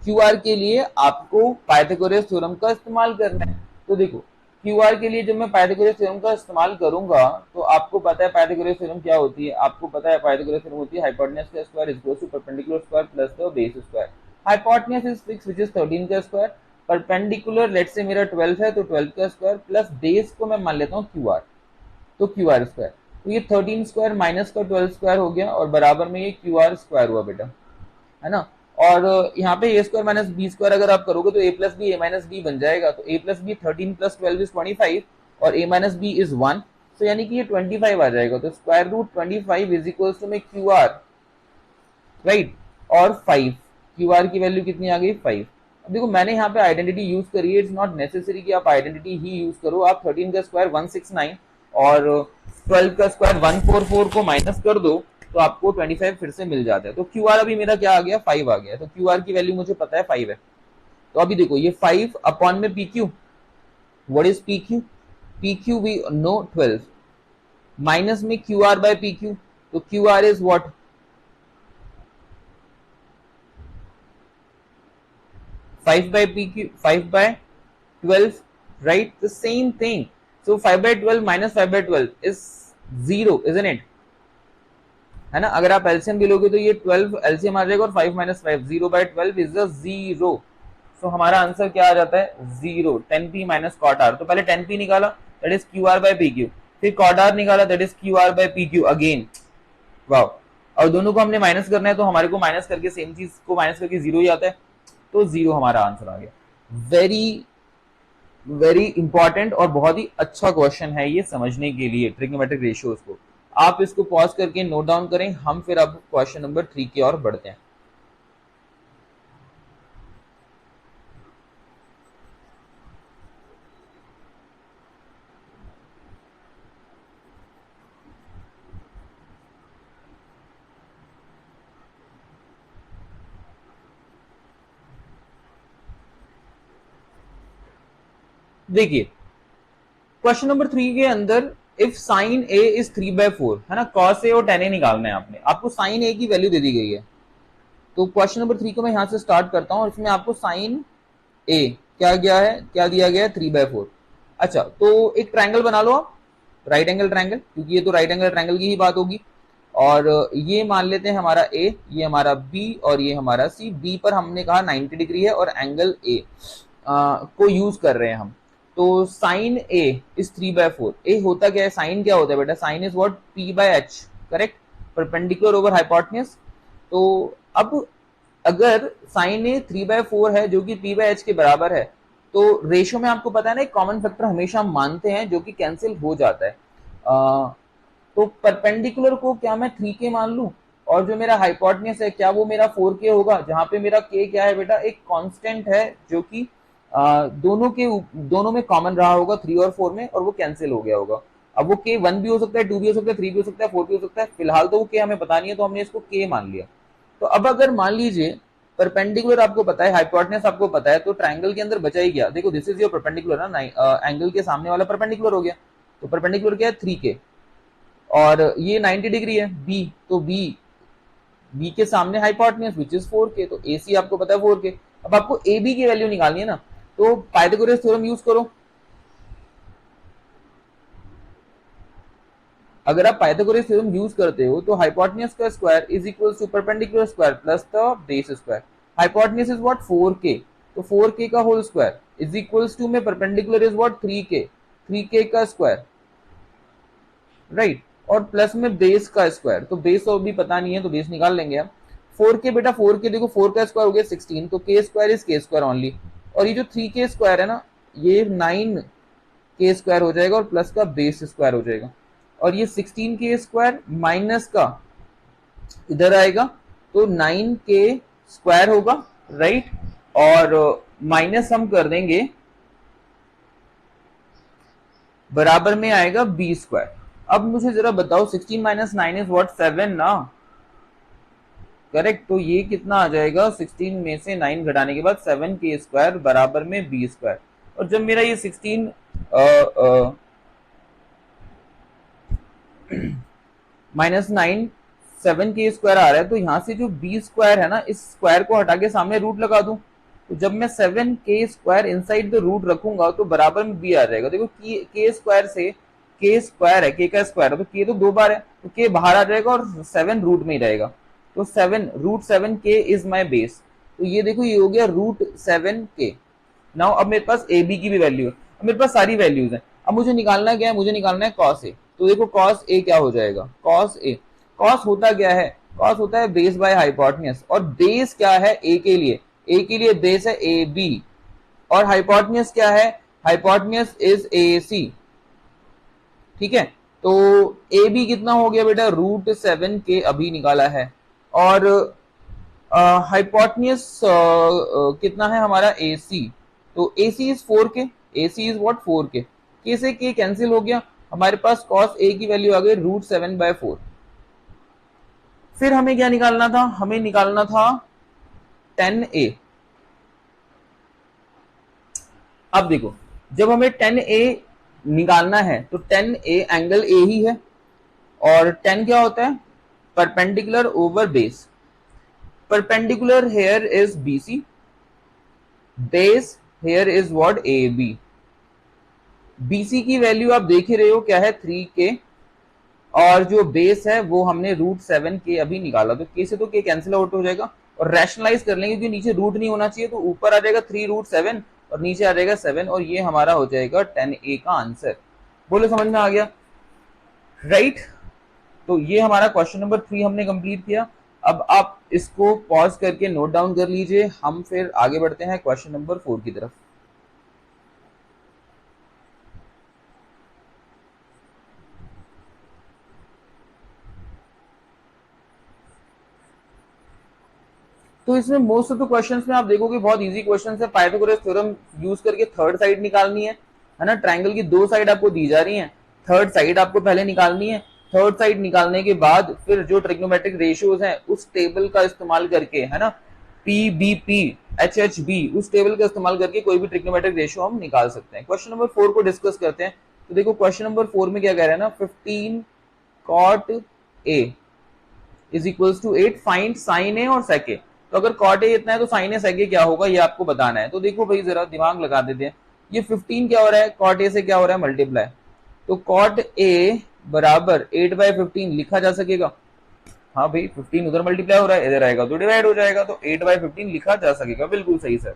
क्यू आर के लिए आपको पाइथागोरस थ्योरम का इस्तेमाल करना है। तो देखो क्यू आर के लिए जब मैं पाइथागोरस थ्योरम का इस्तेमाल करूंगा, तो आपको पता है पाइथागोरस थ्योरम क्या होती है, आपको पता है पाइथागोरस थ्योरम होती है हाइपोटेन्यूज का square is equal to perpendicular square plus the base square, hypotenuse is 6 which is 13 का स्क्वायर, परपेंडिकुलर लेट्स से मेरा 12 है तो 12 का स्क्वायर प्लस बेस को मैं मान लेता हूं क्यू आर, तो क्यू आर स्क्वायर, तो ये 13 स्क्वायर माइनस का 12 स्क्वायर हो गया, और बराबर में ये क्यू आर स्क्वायर हुआ बेटा, है ना। और यहाँ पे ए स्क्वायर माइनस बी स्क्वायर अगर आप करोगे तो ए plus B A minus B बन जाएगा, तो ए प्लस बी 13 प्लस 12 इज 25 और ए माइनस बी इज 1, तो यानी कि ये 25 आ जाएगा, तो square root 25 is equals to में क्यू आर, राइट, और 5, क्यू आर की वैल्यू कितनी आ गई, 5। अब देखो मैंने यहाँ पे आइडेंटिटी यूज करी है, इट्स नॉट नेसेसरी कि आप आइडेंटिटी ही यूज करो, आप 13 का स्क्वायर 169 और 12 का स्क्वायर 144 को माइनस कर दो, तो आपको 25 फिर से मिल जाता है। तो क्यू आर अभी मेरा क्या आ गया, 5 आ गया, तो क्यू आर की वैल्यू मुझे पता है 5 है। तो अभी देखो ये 5 अपॉन में P Q, what is P Q, P Q we know 12, minus में Q R by P Q, तो Q R is what, 5 by PQ, 5 by 12, right, the same thing, so 5 by 12 minus 5 by 12 is 0, isn't it, है ना। अगर आप एलसीएम भी लोगे तो ये 12 एलसीएम आ जाएगा और 5 माइनस 5, 0 by 12 is a 0, सो हमारा आंसर क्या आ जाता है, 0, 10p माइनस कॉट आर, तो पहले 10p निकाला that is Q R by P Q, फिर कॉट आर निकाला that is Q R by P Q again, wow, और दोनों को हमने माइनस करना है, तो हमारे को माइनस करके सेम चीज को माइनस करके 0 ही आता है, तो 0 हमारा आंसर आ गया। वेरी वेरी इंपॉर्टेंट और बहुत ही अच्छा क्वेश्चन है ये समझने के लिए ट्रिग्नोमेट्रिक रेशियोज को। आप इसको पॉज करके नोट डाउन करें, हम फिर अब क्वेश्चन नंबर 3 की ओर बढ़ते हैं। देखिए क्वेश्चन नंबर 3 के अंदर इफ साइन ए इज 3/4, है ना, कॉस ए और tan ए निकालना है, आपको साइन ए की वैल्यू दे दी गई है। तो क्वेश्चन नंबर 3 को मैं यहां से स्टार्ट करता हूं, और इसमें आपको साइन ए क्या गया है, क्या दिया गया है, 3/4। अच्छा, तो एक ट्रायंगल बना लो आप, राइट एंगल ट्रायंगल, क्योंकि ये तो राइट एंगल ट्रायंगल की ही बात होगी। और ये मान लेते हैं हमारा ए, ये हमारा बी और ये हमारा सी। बी पर हमने कहा 90 डिग्री है और एंगल ए को यूज कर रहे हैं हम। तो साइन ए इज 3/4। ए होता क्या है, साइन क्या होता है बेटा, sine is what, P by H, correct, perpendicular over hypotenuse. तो अब अगर साइन ए 3/4 है जो कि पी बाय एच के बराबर है, तो रेशियो में आपको पता है ना एक कॉमन फैक्टर हमेशा हम मानते हैं जो कि कैंसिल हो जाता है। तो परपेंडिकुलर को क्या मैं 3k मान लूं, और जो मेरा हाइपोटेन्यूज है क्या वो मेरा 4k होगा, जहां पे मेरा k क्या है बेटा, एक कांस्टेंट है जो कि दोनों में कॉमन रहा होगा 3 और 4 में, और वो कैंसिल हो गया होगा। अब वो k 1 भी हो सकता है, 2 भी हो सकता है, 3 भी हो सकता है, 4 भी हो सकता है, फिलहाल तो वो k हमें पता नहीं है तो हमने इसको k मान लिया। तो अब अगर मान लीजिए परपेंडिकुलर आपको पता है, हाइपोटेन्यूज आपको पता है, तो ट्रायंगल के अंदर बचा ही गया। देखो दिस इज योर परपेंडिकुलर ना, एंगल के सामने वाला परपेंडिकुलर हो गया, तो परपेंडिकुलर क्या है 3k, और ये 90 डिग्री है बी, तो बी के सामने हाइपोटेन्यूज विच इज 4k, तो AC आपको पता है 4k। अब आपको AB की वैल्यू निकालनी है ना, तो पाइथागोरस थ्योरम यूज करो। अगर आप पाइथागोरस थ्योरम यूज करते हो तो हाइपोटेन्यूज का square is equals to perpendicular square plus the base square. Hypotenuse is what 4k, तो 4k का whole square is equals to में perpendicular is what 3k, 3k का स्क्वायर, राइट, और प्लस में बेस का स्क्वायर, तो बेस तो अभी पता नहीं है तो बेस निकाल लेंगे हम। 4k बेटा 4k देखो 4 का स्क्वायर हो गया 16, तो k square is k square only, और ये जो 3k स्क्वायर है ना ये 9k स्क्वायर हो जाएगा और प्लस का बेस स्क्वायर हो जाएगा, और ये 16k स्क्वायर माइनस का इधर आएगा तो 9k स्क्वायर होगा, राइट, और माइनस हम कर देंगे बराबर में आएगा बी स्क्वायर। अब मुझे जरा बताओ 16 माइनस 9 इज व्हाट 7 ना, करेक्ट, तो ये कितना आ जाएगा 16 में से 9 घटाने के बाद 7k स्क्वायर बराबर में बी स्क्वायर। और जब मेरा ये 16 माइनस 9 7k स्क्वायर आ रहा है तो यहां से जो बी स्क्वायर है ना इस स्क्वायर को हटा के सामने रूट लगा दूं, तो जब मैं 7k square inside the root रखूंगा तो बराबर में बी आ जाएगा। देखो k स्क्वायर से k स्क्वायर है, k का स्क्वायर है तो k तो 2 बार है तो k बाहर आ जाएगा और 7 रूट में ही रहेगा, तो 7 root 7k is my base, तो ये देखो ये हो गया रूट 7k। नाउ अब मेरे पास ए बी की भी वैल्यू है, अब मेरे पास सारी वैल्यूज हैं, अब मुझे निकालना क्या है, मुझे निकालना है कॉस ए, तो देखो कॉस ए क्या हो जाएगा, कॉस ए, कॉस होता क्या है, कॉस होता है बेस बाय हाइपोटेन्यूज, और बेस क्या है ए के लिए, ए के लिए बेस है ए बी, और हाइपोटेन्यूज क्या है, हाइपोटेन्यूज इज ए सी, ठीक है, तो ए बी कितना हो गया बेटा रूट 7k अभी निकाला है, और हाइपोटेन्यूज कितना है हमारा ए सी, तो A C is 4k, A C is what 4k, k से k कैंसिल हो गया, हमारे पास cos a की वैल्यू आ गई रूट 7/4। फिर हमें क्या निकालना था, हमें निकालना था 10a। अब देखो जब हमें 10a निकालना है तो 10a एंगल a ही है, और 10 क्या होता है perpendicular over base, perpendicular here is BC, base here is what AB, BC की वैल्यू आप देख ही रहे हो क्या है 3k, और जो बेस है वो हमने रूट 7k अभी निकाला, तो k से तो k कैंसिल आउट हो जाएगा, और रैशनलाइज कर लेंगे क्योंकि नीचे रूट नहीं होना चाहिए, तो ऊपर आ जाएगा 3 रूट 7 और नीचे आ जाएगा 7, और ये हमारा हो जाएगा 10a का आंसर। बोलो समझ में आ गया, राइट, तो ये हमारा क्वेश्चन नंबर 3 हमने कंप्लीट किया। अब आप इसको पॉज करके नोट डाउन कर लीजिए, हम फिर आगे बढ़ते हैं क्वेश्चन नंबर 4 की तरफ। तो इसमें मोस्ट ऑफ द क्वेश्चंस में आप देखोगे बहुत इजी क्वेश्चंस है, पाइथागोरस थ्योरम यूज करके थर्ड साइड निकालनी है ना, ट्रायंगल की 2 साइड आपको दी जा रही हैं, थर्ड साइड आपको पहले निकालनी है, थर्ड साइड निकालने के बाद फिर जो ट्रिग्नोमेट्रिक रेशियोज हैं उस टेबल का इस्तेमाल करके, है ना, PBP HHB उस टेबल का इस्तेमाल करके कोई भी ट्रिग्नोमेट्रिक रेशियो हम निकाल सकते हैं। क्वेश्चन नंबर 4 को डिस्कस करते हैं। तो देखो क्वेश्चन नंबर 4 में क्या कह रहा है ना, 15 cot A is equals to 8 find sine A और सेक ए, तो अगर कॉट ए इतना है तो साइन ए सेक ए क्या होगा ये आपको बताना है। तो देखो भाई जरा दिमाग लगा देते हैं, ये 15 क्या हो रहा है, कॉट ए से क्या हो रहा है मल्टीप्लाई, तो कॉट ए बराबर 8/15 लिखा जा सकेगा, हाँ भाई 15 उधर मल्टीप्लाई हो रहा है इधर आएगा तो डिवाइड हो जाएगा, तो 8/15 लिखा जा सकेगा, बिल्कुल सही सर।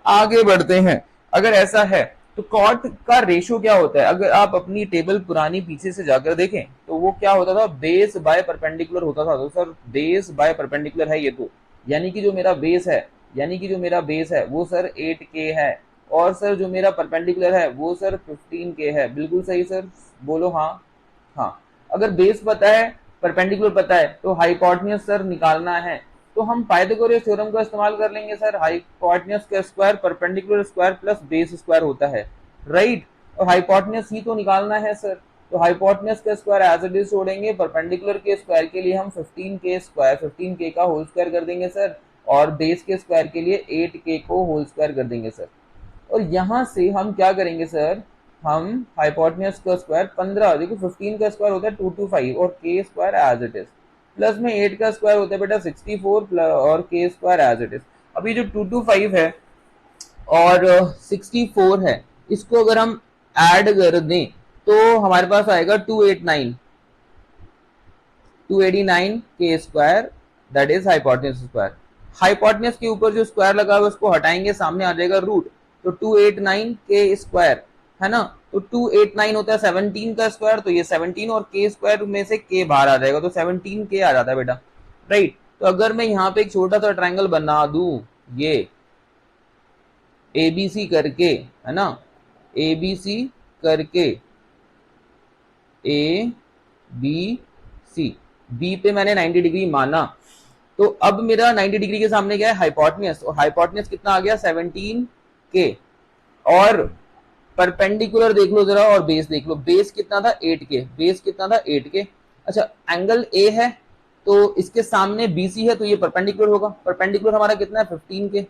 आगे बढ़ते हैं, अगर ऐसा है तो कॉट का रेशियो क्या होता है, अगर आप अपनी टेबल पुरानी पीछे से जाकर देखें तो वो क्या होता था, बेस बाय परपेंडिकुलर होता था, तो सर बेस बाय परपेंडिकुलर है ये, तो यानी कि जो मेरा बेस है, यानी कि जो मेरा बेस है वो सर 8k है, और सर जो मेरा परपेंडिकुलर है वो सर 15k है, बिल्कुल सही सर, बोलो हाँ। हाँ, अगर बेस पता है परपेंडिकुलर पता है तो हाइपोटेन्यूज सर निकालना है, तो हम पाइथागोरस थ्योरम का इस्तेमाल कर लेंगे सर, हाइपोटेन्यूज का square perpendicular square plus base square होता है, राइट, और हाइपोटेन्यूज ही तो निकालना है सर, तो हाइपोटेन्यूज का स्क्वायर एज इट इज छोड़ेंगे, परपेंडिकुलर के स्क्वायर के लिए हम 15k स्क्वायर 15k का होल स्क्वायर कर देंगे सर, और बेस के स्क्वायर के लिए 8k को होल स्क्वायर कर देंगे सर, और यहां से हम क्या करेंगे सर, हम हाइपोटेन्यूज का स्क्वायर 15, देखो 15 का स्क्वायर होता है 225 और k square as it is, plus में 8 का स्क्वायर होता है बेटा 64 और k square as it is. अभी जो 225 है और 64 है इसको अगर हम ऐड कर दें तो हमारे पास आएगा 289, 289 के square that is hypotenuse square. Hypotenuse के ऊपर जो स्क्वायर लगा हुआ है उसको हटाएंगे, सामने आ जाएगा रूट, तो 289 के स्क्वायर है ना, तो 289 होता है 17 का स्क्वायर, तो ये 17 और के स्क्वायर में से के बाहर आ जाएगा, तो 17 के आ जाता है बेटा, राइट। तो अगर मैं यहाँ पे एक छोटा सा ट्रायंगल बना दूं, ये एबीसी करके, है ना, एबीसी करके, ए बी सी, बी पे मैंने 90 डिग्री माना, तो अब मेरा 90 डिग्री के सामने क्या है, हाइपोटेन्यूज, और हाइपोटेन्यूज कितना आ गया 17 के, और परपेंडिकुलर देख लो जरा, और बेस देख लो, बेस कितना था 8 के, बेस कितना था 8 के। अच्छा एंगल ए है तो इसके सामने बीसी है, तो ये परपेंडिकुलर होगा, परपेंडिकुलर हमारा कितना है 15 के,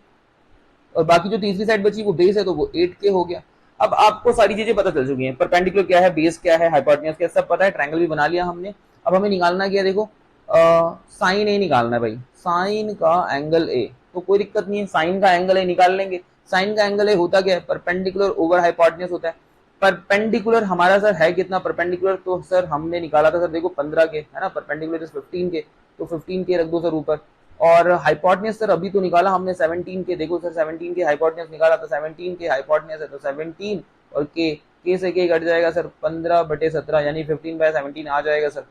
और बाकी जो तीसरी साइड बची वो बेस है तो वो 8 के हो गया। अब आपको सारी चीजें पता चल चुकी हैं, परपेंडिकुलर क्या है, बेस क्या है, हाइपोटेन्यूज क्या, सब पता है, ट्रायंगल भी बना लिया हमने। अब हमें निकालना क्या है, देखो साइन ए निकालना है भाई, साइन का एंगल ए, तो कोई दिक्कत नहीं है, साइन का एंगल ए निकाल लेंगे। साइन का एंगल ए होता क्या है, परपेंडिकुलर ओवर हाइपोटेन्यूज होता है। परपेंडिकुलर हमारा सर है कितना परपेंडिकुलर, तो सर हमने निकाला था सर देखो 15 के, है ना, परपेंडिकुलर इज 15 के, तो 15 के रख दो सर ऊपर, और हाइपोटेन्यूज सर अभी तो निकाला हमने 17 के, देखो सर 17 के हाइपोटेन्यूज निकाला था, 17 के हाइपोटेन्यूज है तो 17, और के से के कट जाएगा सर 15/17 यानी 15/17 आ जाएगा सर।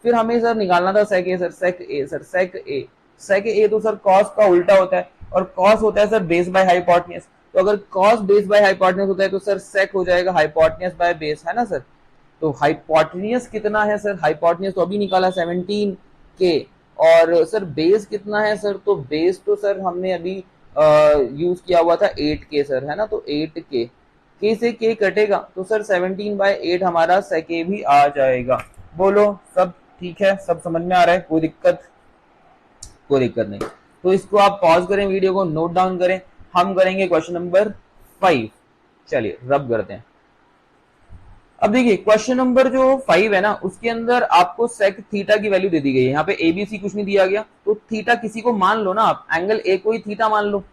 फिर हमें सर निकालना था सेक ए, सर सेक ए, सर सेक ए, सेक ए तो सर कॉस का उल्टा होता है, और कॉस होता है सर बेस बाय हाइपोटेन्यूज, तो अगर कॉस बेस बाय हाइपोटेन्यूज होता है तो सर सेक हो जाएगा हाइपोटेन्यूज बाय बेस, है ना सर। तो हाइपोटेन्यूज कितना है सर, हाइपोटेन्यूज तो अभी निकाला 17 के, और सर बेस कितना है सर, तो बेस तो सर हमने अभी यूज किया हुआ था 8 के सर, है ना, तो 8 के से के कटेगा तो सर 17/8 हमारा सेके भी आ जाएगा। बोलो सब ठीक है, सब समझ में आ रहा है, कोई दिक्कत, कोई दिक्कत नहीं। तो इसको आप पॉज करें, वीडियो को नोट डाउन करें, हम करेंगे क्वेश्चन नंबर 5। चलिए रब करते हैं। अब देखिए क्वेश्चन नंबर जो 5 है ना, उसके अंदर आपको सेक थीटा की वैल्यू दे दी गई है, यहाँ पे एबीसी कुछ नहीं दिया गया, तो थीटा किसी को मान लो ना आप, एंगल ए को ही थीटा मान लो,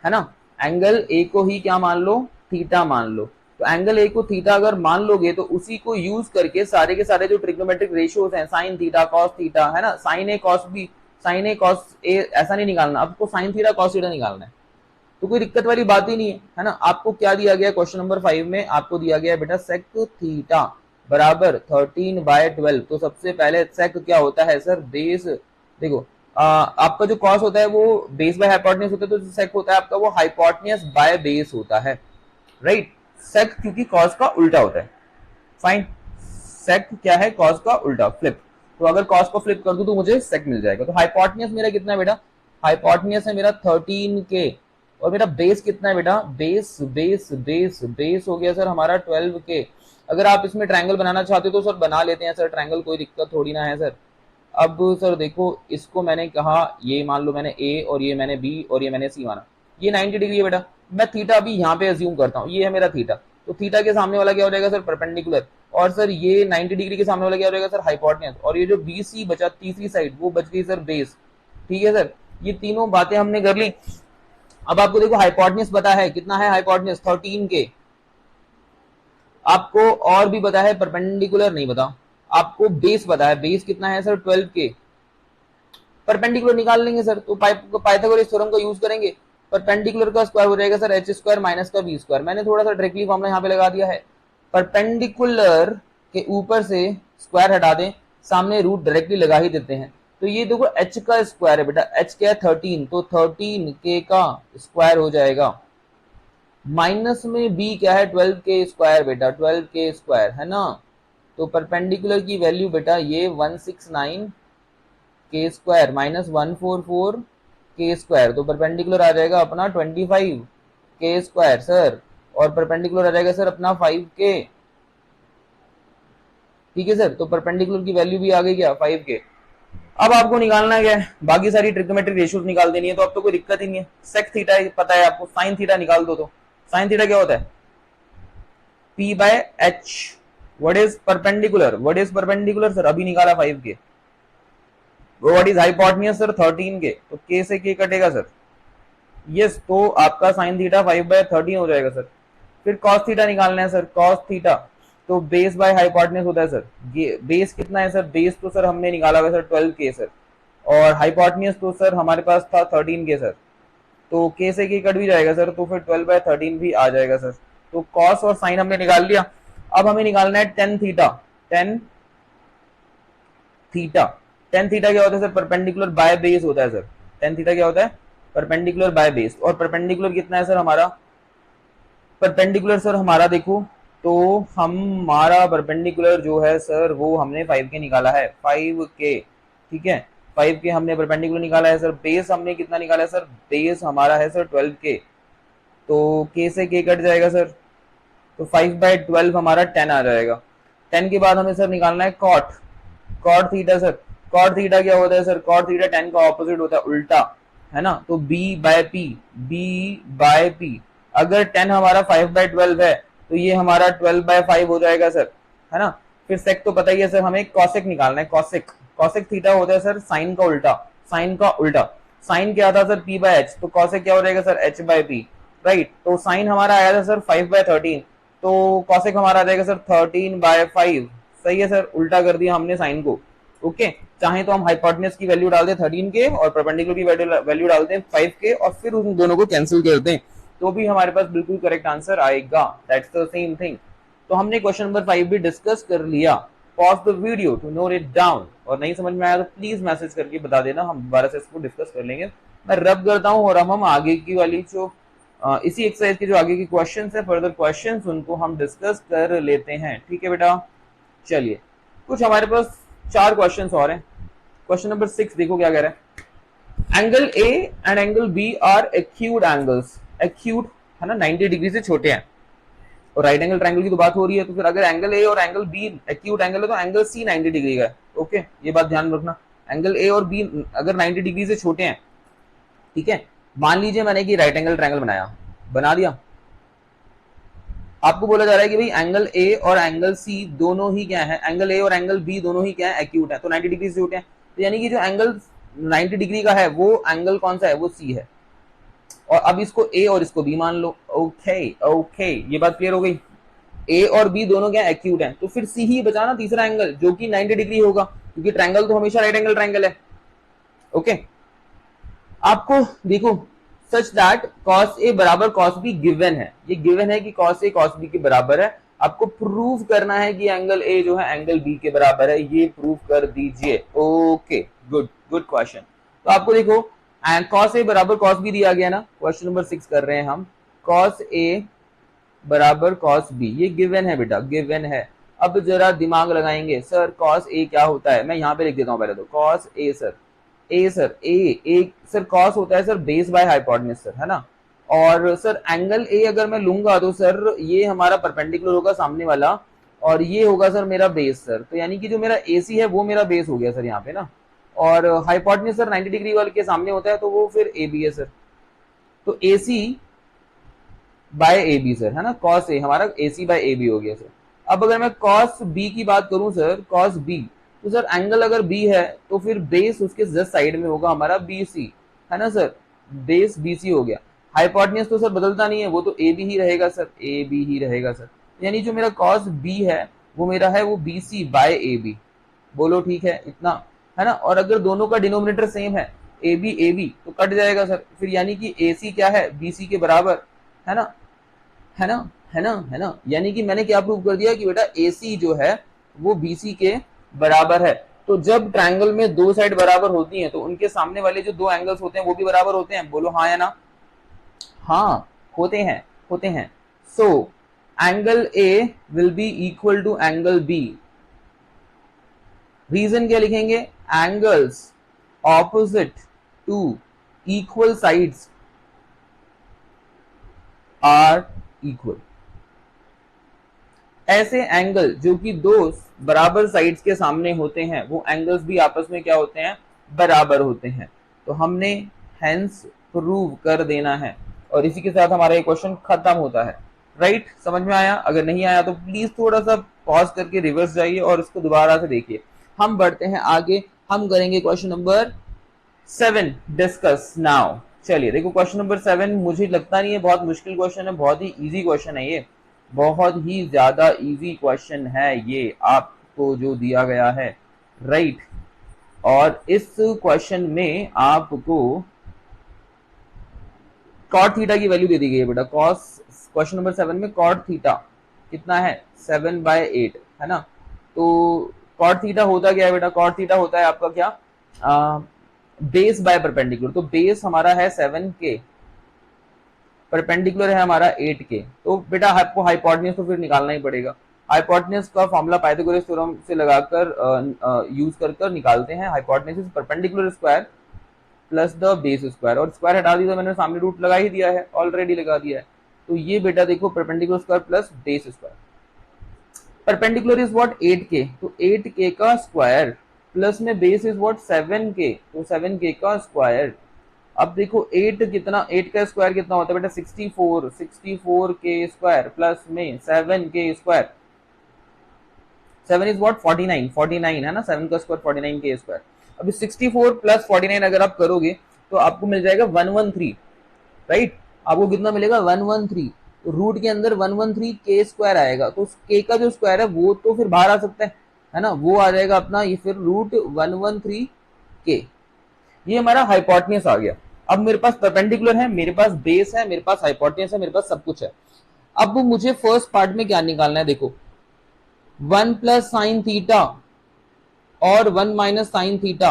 है ना, एंगल ए को ही क्या मान लो, थीटा मान लो। तो एंगल ए को थीटा अगर मान लोगे तो उसी को यूज करके सारे के सारे जो ट्रिग्नोमेट्रिक रेशियोज हैं, साइन थीटा कॉस थीटा, है ना, sign A cos B, sign A cos A ऐसा नहीं निकालना, आपको साइन थीटा कॉस थीटा निकालना है, तो कोई दिक्कत वाली बात ही नहीं है ना। आपको क्या दिया गया क्वेश्चन नंबर 5 में, आपको दिया गया बेटा सेक थीटा बराबर 13/12, तो सबसे पहले सेक क्या होता है सर, बेस, देखो आपका जो कॉस होता है वो बेस बाय हाइपोटेन्यूज होता है, तो सेक होता है आपका वो हाइपोटेन्यूज बाय बेस होता है, राइट। सेक क्योंकि कॉस का उल्टा होता है, फाइन, सेक क्या है, कॉस का उल्टा, फ्लिप, तो अगर कॉस को फ्लिप कर दूं तो मुझे सेक मिल जाएगा। तो हाइपोटेन्यूज मेरा कितना है बेटा, हाइपोटेन्यूज है मेरा 13 के, और मेरा बेस कितना है बेटा, बेस बेस बेस बेस हो गया सर हमारा 12 के। अगर आप इसमें ट्रायंगल बनाना चाहते हो तो सर बना लेते हैं सर ट्रायंगल, कोई दिक्कत थोड़ी ना है सर। अब सर देखो इसको मैंने कहा, ये मान लो मैंने ए और ये मैंने बी और ये मैंने सी माना, ये 90 डिग्री है बेटा, मैं थीटा अभी यहाँ पे अज्यूम करता हूँ, ये है मेरा थीटा, तो थीटा के सामने वाला क्या हो जाएगा सर, परपेंडिकुलर, और सर ये 90 डिग्री के सामने वाला क्या हो जाएगा सर, हाइपोटेन्यूज, और ये जो बी सी बचा तीसरी साइड वो बच गई सर बेस, ठीक है सर। ये तीनों बातें हमने कर ली। अब आपको देखो हाइपोटेन्यूज पता है कितना है, हाइपोटेन्यूज 13 के, आपको और भी पता है, परपेंडिकुलर नहीं पता, आपको बेस पता है, बेस कितना है सर 12 के, परपेंडिकुलर निकाल लेंगे सर, तो पाइथागोरस थ्योरम का यूज करेंगे, परपेंडिकुलर का स्क्वायर हो जाएगा सर एच स्क्वायर माइनस का बी स्क्वायर, मैंने थोड़ा सा डायरेक्टली फॉर्मूला यहाँ पे लगा दिया है, परपेंडिकुलर के ऊपर से स्क्वायर हटा दें, सामने रूट डायरेक्टली लगा ही देते हैं, तो ये देखो h का स्क्वायर है बेटा, h क्या है 13, तो 13 के का स्क्वायर हो जाएगा, माइनस में b क्या है 12 के स्क्वायर बेटा, 12 के स्क्वायर, है ना, तो परपेंडिकुलर की वैल्यू बेटा ये 169 के स्क्वायर माइनस 144 के स्क्वायर, तो परपेंडिकुलर आ जाएगा अपना 25 के स्क्वायर सर, और परपेंडिकुलर आ जाएगा सर अपना 5 के, ठीक है सर, तो परपेंडिकुलर की वैल्यू भी आ गई क्या 5 के। अब आपको निकालना क्या है, बाकी सारी ट्रिग्नोमेट्रिक रेशियोज निकाल देनी है, तो अब तो कोई दिक्कत ही नहीं है, सेक थीटा पता है आपको, साइन थीटा निकाल दो, तो साइन थीटा क्या होता है p/h, what is perpendicular, what is perpendicular sir अभी निकाला 5 के, व्हाट इज हाइपोटेन्यूज सर 13 के, तो k से k कटेगा सर, यस, तो आपका साइन थीटा 5/13 हो जाएगा सर। फिर कॉस थीटा निकालना है सर, कॉस थीटा तो बेस बाय हाइपोटेन्यूज होता है सर। बेस कितना है सर? बेस तो सर हमने निकाला हुआ सर 12 के सर, और हाइपोटेन्यूज तो सर हमारे पास था 13 के सर। तो के से के कट भी जाएगा सर, तो फिर 12/13 भी आ जाएगा सर। तो कॉस और साइन हमने निकाल लिया। अब हमें निकालना है tan theta. Tan theta tan theta क्या होता है सर? परपेंडिकुलर बाय बेस होता है सर। टेन थीटा क्या होता है? Perpendicular by base. और परपेंडिकुलर कितना है सर हमारा? परपेंडिकुलर सर हमारा देखो तो हमारा परपेंडिकुलर जो है सर वो हमने 5 के निकाला है, 5 के, ठीक है। 5 के हमने परपेंडिकुलर निकाला है सर। बेस हमने कितना निकाला है सर? बेस हमारा है सर 12 के। तो के से के कट जाएगा सर, तो 5/12 हमारा 10 आ जाएगा। 10 के बाद हमें सर निकालना है cot. Cot theta sir. Cot theta क्या होता है सर? कॉट थीटा 10 का ऑपोजिट होता है, उल्टा, है ना। तो बी बाय पी अगर 10 हमारा 5/12 है तो ये हमारा 12/5 हो जाएगा सर, है ना। फिर सेक तो पता ही है सर, हमें कॉसेक निकालना है। कॉसेक कॉसेक थीटा होता है सर साइन का उल्टा। साइन का उल्टा, साइन क्या था सर? p/h, तो कॉसेक क्या हो जाएगा सर? h/p, right. तो साइन हमारा आया था सर 5/13, तो कॉसेक हमारा आ जाएगा सर 13/5। सही है सर, उल्टा कर दिया हमने साइन को। ओके, चाहे तो हम हाइपोटेन्यूज की वैल्यू डाल दें 13 के और परपेंडिकुलर की वैल्यू डाल दें 5 के और फिर उन दोनों को कैंसिल कर दें, तो भी हमारे पास बिल्कुल करेक्ट आंसर आएगा। That's the same thing. तो हमने क्वेश्चन नंबर 5 भी डिस्कस कर लिया। Pause the video to note it down, और नहीं समझ में आया तो प्लीज मैसेज करके बता देना, हम दोबारा से इसको डिस्कस कर लेंगे। मैं रब करता हूँ और हम आगे की वाली जो इसी एक्सरसाइज के जो आगे के क्वेश्चंस है, फर्दर क्वेश्चंस, उनको हम डिस्कस कर लेते हैं। ठीक है बेटा, चलिए कुछ हमारे पास 4 क्वेश्चंस और हैं। क्वेश्चन नंबर 6 देखो क्या कह रहा है। Angle A and angle B are acute angles. Acute है ना, 90 डिग्री से छोटे हैं, और राइट एंगल ट्रायंगल की तो बात हो रही है, तो फिर अगर एंगल ए और एंगल बी एक्यूट एंगल है तो एंगल सी 90 डिग्री का है। ओके, ये बात ध्यान रखना। एंगल ए और बी अगर 90 डिग्री से छोटे हैं, ठीक है। मान लीजिए मैंने कि राइट एंगल ट्रायंगल बना दिया। आपको बोला जा रहा है कि भाई एंगल ए और एंगल सी दोनों ही क्या है? एंगल ए और एंगल बी दोनों ही क्या है? एक्यूट है, तो 90 डिग्री से छोटे हैं। तो यानी कि जो एंगल 90 डिग्री का है वो एंगल कौन सा है? वो सी है। और अब इसको ए और इसको बी मान लो। ओके ओके, ये बात क्लियर हो गई। ए और बी दोनों क्या एक्यूट हैं, तो फिर सी ही बचा ना तीसरा एंगल, जो कि 90 डिग्री होगा, क्योंकि ट्रायंगल तो हमेशा राइट एंगल ट्रायंगल है। ओके, आपको देखो सच दैट cos a बराबर cos b गिवन है। ये गिवन है कि cos a cos b के बराबर है। आपको प्रूव करना है कि एंगल a जो है एंगल b के बराबर है, ये प्रूव कर दीजिए। Okay, good good question. तो आपको देखो cos a बराबर cos b दिया गया ना, क्वेश्चन नंबर 6 कर रहे हैं हम। cos a बराबर cos b, ये गिवन है बेटा, गिवन है। अब जरा दिमाग लगाएंगे, सर cos a क्या होता है? मैं यहाँ पे लिख देता हूँ पहले तो। cos a sir, A sir, A sir cos होता है sir base by hypotenuse sir, है ना। और सर एंगल ए अगर मैं लूंगा तो सर ये हमारा परपेंडिकुलर होगा सामने वाला, और ये होगा सर मेरा बेस सर। तो यानी कि जो मेरा एसी है वो मेरा बेस हो गया सर यहाँ पे ना। और हाइपोटेन्यूज सर 90 डिग्री वाले के सामने होता है, तो वो फिर ए बी है सर। तो AC by A B sir, है ना। कॉस ए हमारा एसी बाय ए बी हो गया सर। अब अगर मैं कॉस बी की बात करूं सर, कॉस बी, तो सर एंगल अगर बी है तो फिर बेस उसके जस्ट साइड में होगा हमारा बीसी, है ना सर। बेस बीसी हो गया। हाइपोटेन्यूज तो सर बदलता नहीं है, वो तो ए बी ही रहेगा सर, ए बी ही रहेगा सर। यानी जो मेरा कॉस बी है वो मेरा है वो बीसी बाय ए बी। बोलो ठीक है इतना, है ना। और अगर दोनों का डिनोमिनेटर सेम है ए बी तो कट जाएगा सर फिर, यानी कि ए सी क्या है? बीसी के बराबर, है ना, है ना, है ना, है ना। यानी कि मैंने क्या प्रूव कर दिया कि बेटा AC जो है वो BC के बराबर है। तो जब ट्रायंगल में दो साइड बराबर होती हैं तो उनके सामने वाले जो दो एंगल्स होते हैं वो भी बराबर होते हैं। बोलो हाँ या ना? हाँ, होते हैं, होते हैं। So angle A will be equal to angle B। Reason क्या लिखेंगे? Angles opposite to equal sides are equal. ऐसे एंगल जो कि दो बराबर साइड्स के सामने होते हैं वो एंगल्स भी आपस में क्या होते हैं? बराबर होते हैं। तो हमने हेंस प्रूव कर देना है, और इसी के साथ हमारा ये क्वेश्चन खत्म होता है। राइट, समझ में आया? अगर नहीं आया तो प्लीज थोड़ा सा पॉज करके रिवर्स जाइए और इसको दोबारा से देखिए। हम बढ़ते हैं आगे, हम करेंगे क्वेश्चन नंबर 7 डिस्कस नाउ। चलिए देखो क्वेश्चन नंबर 7 मुझे लगता नहीं है बहुत मुश्किल क्वेश्चन है, बहुत ही इजी क्वेश्चन है ये। बहुत ही ज्यादा इजी क्वेश्चन है ये आपको जो दिया गया है, राइट। और इस क्वेश्चन में आपको कॉट थीटा की वैल्यू दे दी गई है बेटा। कॉस क्वेश्चन नंबर 7 में कॉट थीटा कितना है 7/8 है ना। तो कॉट थीटा होता क्या है बेटा, कॉट थीटा होता है आपका क्या, बेस बाय परपेंडिकुलर। तो बेस हमारा है 7 के, परपेंडिकुलर है हमारा 8 के। तो बेटा आपको हाइपोटेन्यूज तो फिर निकालना ही पड़ेगा। हाइपोटेन्यूज का फॉर्मूला पाइथागोरस थ्योरम से लगाकर यूज कर निकालते हैं। Hypotenuse is perpendicular square plus the base square, और स्क्वायर हटा दिया, मैंने सामने रूट लगा ही दिया है, ऑलरेडी लगा दिया है। तो ये बेटा देखो perpendicular square plus base square. Perpendicular is what 8k, तो 8k का स्क्वायर प्लस में बेस इज व्हाट 7k, तो 7k का स्क्वायर। अब देखो 8 कितना, 8 का स्क्वायर कितना होता है बेटा 64, 64k स्क्वायर प्लस में 7k स्क्वायर। 7 इज व्हाट 49, 49 है ना, 7 का स्क्वायर 49k स्क्वायर। अभी 64 प्लस 49 अगर आप करोगे तो आपको मिल जाएगा 113, राइट। आपको कितना मिलेगा 113, तो रूट के अंदर 113 के स्क्वायर आएगा। तो के का जो स्क्वायर है वो तो फिर बाहर आ सकता है ना, वो आ जाएगा अपना ये फिर रूट 113 के। ये हमारा हाइपोटेन्यूज आ गया। अब मेरे पास परपेंडिकुलर है, मेरे पास बेस है, मेरे पास हाइपोटेन्यूज है, मेरे पास सब कुछ है। अब मुझे फर्स्ट पार्ट में क्या निकालना है, देखो 1 प्लस साइन थीटा और 1 माइनस साइन थीटा,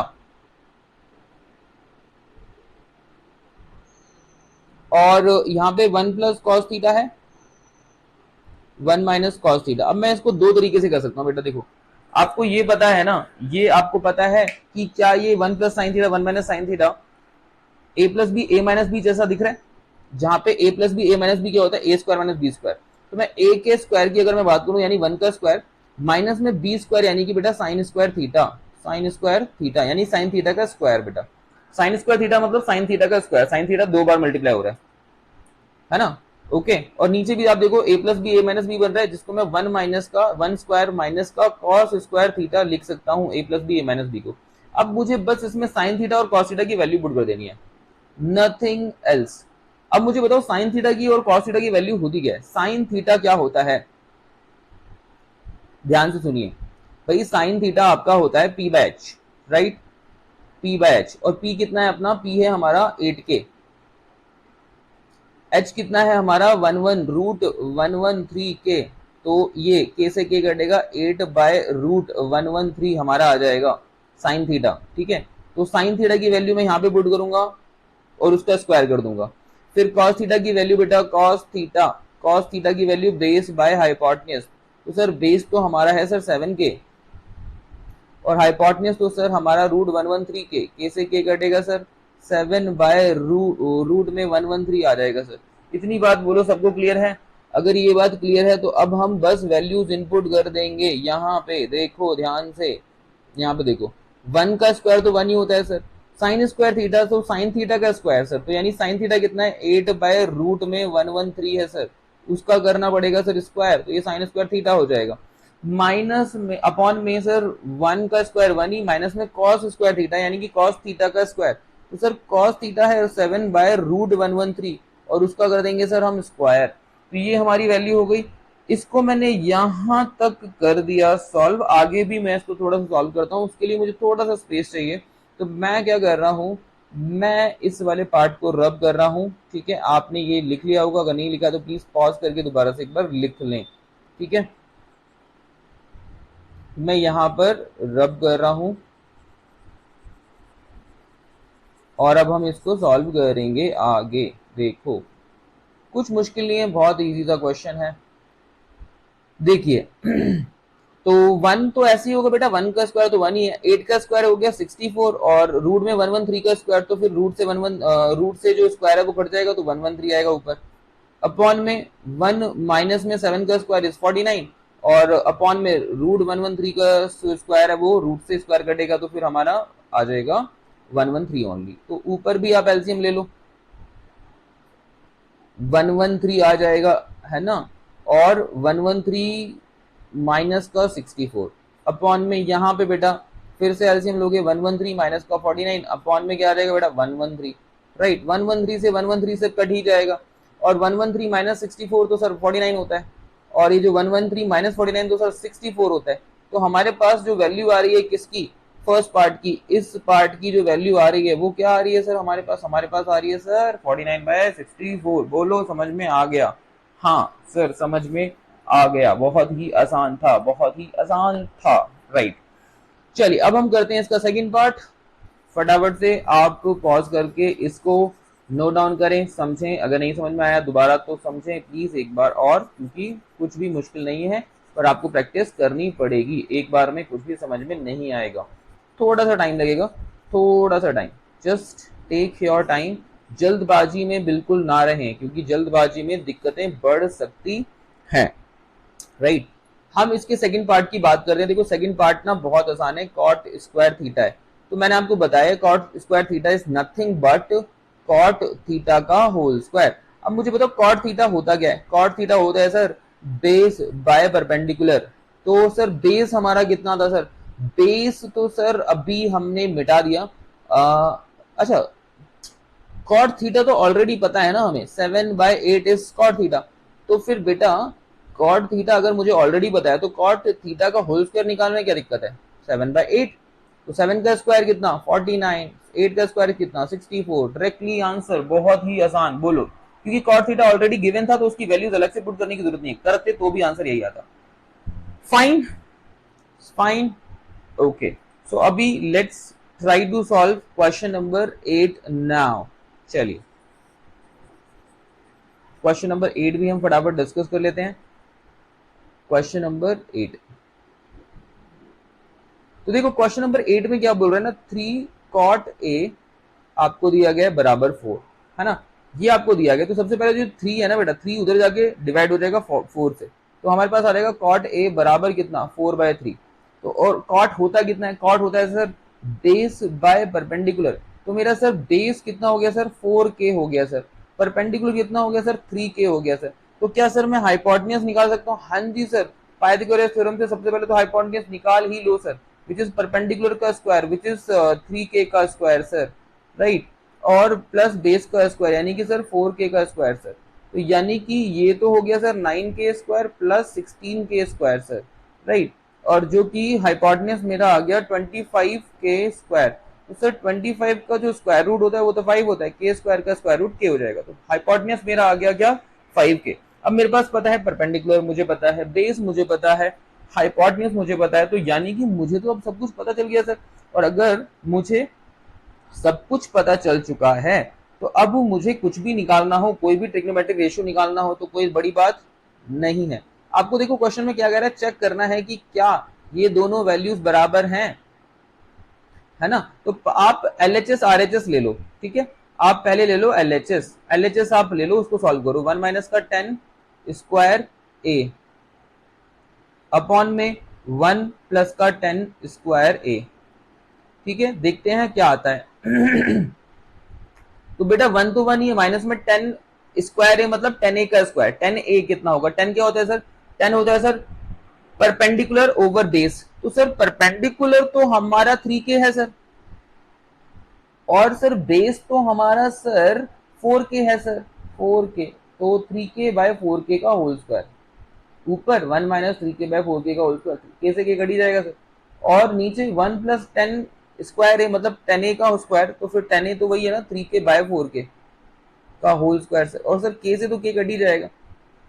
और यहां पे 1 प्लस कॉस थीटा है, 1 माइनस कॉस थीटा। अब मैं इसको दो तरीके से कर सकता हूं बेटा। देखो आपको ये पता है ना, ये आपको पता है कि क्या ये 1 plus sine theta 1 minus sine theta A plus B A minus B जैसा दिख रहा है, जहां पे A plus B A minus B क्या होता है A square minus B square. तो मैं ए के स्क्वायर की अगर मैं बात करूं यानी 1 का स्क्वायर माइनस में बी स्क्वायर यानी कि बेटा sine square theta, sine square theta यानी साइन थीटा का स्क्वायर बेटा। साइन स्क्वायर थीटा मतलब साइन थीटा का स्क्वायर, साइन थीटा 2 बार मल्टीप्लाई हो रहा है ना, ओके। और नीचे भी आप देखो ए plus B A minus B बन रहा है, जिसको मैं 1 माइनस का 1 स्क्वायर माइनस का कॉस स्क्वायर थीटा लिख सकता हूं ए plus B A minus B को। अब मुझे बस इसमें साइन थीटा और कॉस थीटा की वैल्यू पुट कर देनी है, नथिंग एल्स। अब मुझे बताओ साइन थीटा की और कॉस थीटा की वैल्यू होती क्या है। साइन थीटा क्या होता है, ध्यान से सुनिए भाई। साइन थीटा आपका होता है P by H, right, P by H. और पी कितना है अपना, पी है हमारा 8k, एच कितना है हमारा 11 रूट 113k। तो ये k से k कटेगा 8 बाय रूट 113 हमारा आ जाएगा साइन थीटा, ठीक है। तो साइन थीटा की वैल्यू मैं यहाँ पे पुट करूंगा और उसका स्क्वायर कर दूंगा। फिर कॉस थीटा की वैल्यू बेटा कॉस थीटा की वैल्यू बेस बाय हाइपोटेन्यूज। तो सर बेस तो हमारा है सर 7k और हाइपोटेन्यूज तो सर हमारा रूट 113k, k से k कटेगा सर 7 बाय रूट में 113 आ जाएगा सर। इतनी बात बोलो सबको क्लियर है। अगर ये बात क्लियर है तो अब हम बस वैल्यूज इनपुट कर देंगे। यहाँ पे देखो ध्यान से, यहाँ पे देखो 1 का स्क्वायर तो 1 ही होता है सर, साइन स्क्वायर थीटा तो साइन थीटा का स्क्वायर सर, तो यानी साइन थीटा कितना है 8 बाय रूट में 113 है सर, उसका करना पड़ेगा सर स्क्वायर, तो ये साइन स्क्वायर थीटा हो जाएगा। माइनस में अपॉन में सर 1 का स्क्वायर 1 ही, माइनस में कॉस स्क्वायर थीटा यानी कि कॉस थीटा का स्क्वायर। तो सर कॉस थीटा है 7 बाय रूट 113 और उसका कर देंगे सर हम स्क्वायर। तो ये हमारी वैल्यू हो गई। इसको मैंने यहां तक कर दिया सॉल्व, आगे भी मैं इसको थोड़ा सा सॉल्व करता हूं, उसके लिए मुझे थोड़ा सा स्पेस चाहिए। तो मैं क्या कर रहा हूं, मैं इस वाले पार्ट को रब कर रहा हूं, ठीक है। आपने ये लिख लिया होगा, अगर नहीं लिखा तो प्लीज पॉज करके दोबारा से एक बार लिख लें, ठीक है। मैं यहां पर रब कर रहा हूं और अब हम इसको सॉल्व करेंगे आगे। देखो कुछ मुश्किल नहीं है, बहुत इजी सा क्वेश्चन है। देखिए तो 1 तो ऐसे ही होगा बेटा, 1 का स्क्वायर तो 1 ही है, 8 का स्क्वायर हो गया 64 और रूट में 113 का स्क्वायर, तो फिर रूट से जो स्क्वायर है वो कट जाएगा तो 113 आएगा ऊपर। अपॉन में 1 माइनस में 7 का स्क्वायर इज 49 और अपॉन में रूट 113 का स्क्वायर है वो रूट से स्क्वायर कटेगा तो फिर हमारा आ जाएगा 113 ओनली। तो ऊपर भी आप एलसीएम ले लो, 113 आ जाएगा है ना, और 113 माइनस का 64 अपॉन में यहाँ पे बेटा फिर से एलसीएम लोगे 113 माइनस का 49 अपॉन में क्या आ जाएगा बेटा 113, राइट। 113 से 113 से कट ही जाएगा और 113 माइनस 64 तो सर 49 होता है और ये जो 113 माइनस 49 तो सर 64 होता है। तो हमारे पास जो वैल्यू आ रही है किसकी, फर्स्ट पार्ट की, इस पार्ट की जो वैल्यू आ रही है वो क्या आ रही है सर, हमारे पास आ रही है सर 49/64। बोलो समझ में आ गया? हाँ सर समझ में आ गया, बहुत ही आसान था, बहुत ही आसान था, राइट। चलिए अब हम करते हैं इसका सेकंड पार्ट। फटाफट से आप पॉज करके इसको नोट डाउन करें, समझें, अगर नहीं समझ में आया दोबारा तो समझें प्लीज एक बार और, क्योंकि कुछ भी मुश्किल नहीं है, पर आपको प्रैक्टिस करनी पड़ेगी, एक बार में कुछ भी समझ में नहीं आएगा, थोड़ा सा टाइम लगेगा, थोड़ा सा time, just take your time. जल्दबाजी में बिल्कुल ना रहें, क्योंकि जल्दबाजी में दिक्कतें बढ़ सकती हैं, राइट। हम इसके सेकंड पार्ट की बात कर रहे हैं। देखो सेकंड पार्ट ना बहुत आसान है, कॉट स्क्वायर थीटा है। तो मैंने आपको बताया cot square theta is nothing but cot theta का होल स्क्वायर। अब मुझे बताओ कॉट थीटा होता क्या है? कॉट थीटा होता है सर बेस बाय परपेंडिकुलर। तो सर बेस हमारा कितना था सर? बेस तो सर अभी हमने मिटा दिया। अच्छा, कॉट थीटा तो ऑलरेडी पता है ना हमें, 7/8 इज कॉट थीटा। तो फिर बेटा कॉट थीटा अगर मुझे ऑलरेडी पता है तो कॉट थीटा का होल स्क्वायर निकालने में क्या दिक्कत है? 7/8। तो 7 का स्क्वायर कितना? 49। 8 का स्क्वायर कितना? 64। डायरेक्टली आंसर, बहुत ही आसान। बोलो, क्योंकि कॉट थीटा ऑलरेडी गिवन था तो उसकी वैल्यूज अलग से पुट करने की जरूरत नहीं, करते तो भी आंसर यही आता। Fine fine, okay. सो अभी let's try to solve question number 8 now. चलिए क्वेश्चन नंबर 8 भी हम फटाफट डिस्कस कर लेते हैं। क्वेश्चन नंबर 8, तो देखो क्वेश्चन नंबर 8 में क्या बोल रहा है ना, 3 cot a आपको दिया गया है बराबर 4, है ना, ये आपको दिया गया। तो सबसे पहले जो 3 है ना बेटा, 3 उधर जाके डिवाइड हो जाएगा 4 से, तो हमारे पास आ जाएगा cot a बराबर कितना? 4/3। तो और cot होता कितना है? cot होता है सर बेस बाय परपेंडिकुलर। तो मेरा सर बेस कितना हो गया सर? 4k हो गया सर। परपेंडिकुलर कितना हो गया सर? 3k हो गया सर। तो क्या सर मैं हाइपोटेन्यूज निकाल सकता हूँ? हाँ जी सर, पाइथागोरस थ्योरम से सबसे पहले तो हाइपोटेन्यूज निकाल ही लो सर, विच इज परपेंडिकुलर का स्क्वायर विच इज 3k का स्क्वायर सर, राइट, और प्लस बेस का स्क्वायर यानी कि सर 4k का स्क्वायर सर। तो यानी कि ये तो हो गया sir 9k square plus 16k square sir, right, और जो कि हाइपोटेन्यूज मेरा आ गया 25k स्क्वायर। तो सर 25 का जो स्क्वायर रूट होता है वो तो 5 होता है, k स्क्वायर का स्क्वायर रूट k हो जाएगा। तो हाइपोटेन्यूज मेरा आ गया क्या? 5k। अब मेरे पास पता है परपेंडिकुलर मुझे पता है, बेस मुझे पता है, हाइपोटेन्यूज मुझे पता है, तो यानी कि मुझे तो अब सब कुछ पता चल गया सर। और अगर मुझे सब कुछ पता चल चुका है तो अब मुझे कुछ भी निकालना हो, कोई भी ट्रिग्नोमेट्रिक रेशियो निकालना हो तो कोई बड़ी बात नहीं है। आपको देखो क्वेश्चन में क्या कह रहा है, चेक करना है कि क्या ये दोनों वैल्यूज बराबर हैं, है ना। तो आप LHS RHS ले लो, ठीक है, आप पहले ले लो LHS आप ले लो, उसको सॉल्व करो। 1 माइनस का 10 स्क्वायर a अपॉन में 1 प्लस का 10 स्क्वायर a, ठीक है, देखते हैं क्या आता है। तो बेटा 1 तो 1 ही है, माइनस में 10 स्क्वायर है मतलब 10a का स्क्वायर। 10a कितना होगा? 10 क्या होता है सर? 10 होता है सर परपेंडिकुलर ओवर बेस। तो सर परपेंडिकुलर तो हमारा 3k है सर, और सर बेस तो हमारा सर 4k है सर, 4k। तो 3k/4k का होल स्क्वायर, ऊपर 1 माइनस 3k/4k का होल स्क्वायर, k से k कट ही जाएगा सर, और नीचे 1 प्लस 10 स्क्वायर है मतलब 10a का स्क्वायर। तो फिर 10a तो वही है ना 3k/4k का होल स्क्वायर सर, और सर k से तो k कट ही जाएगा।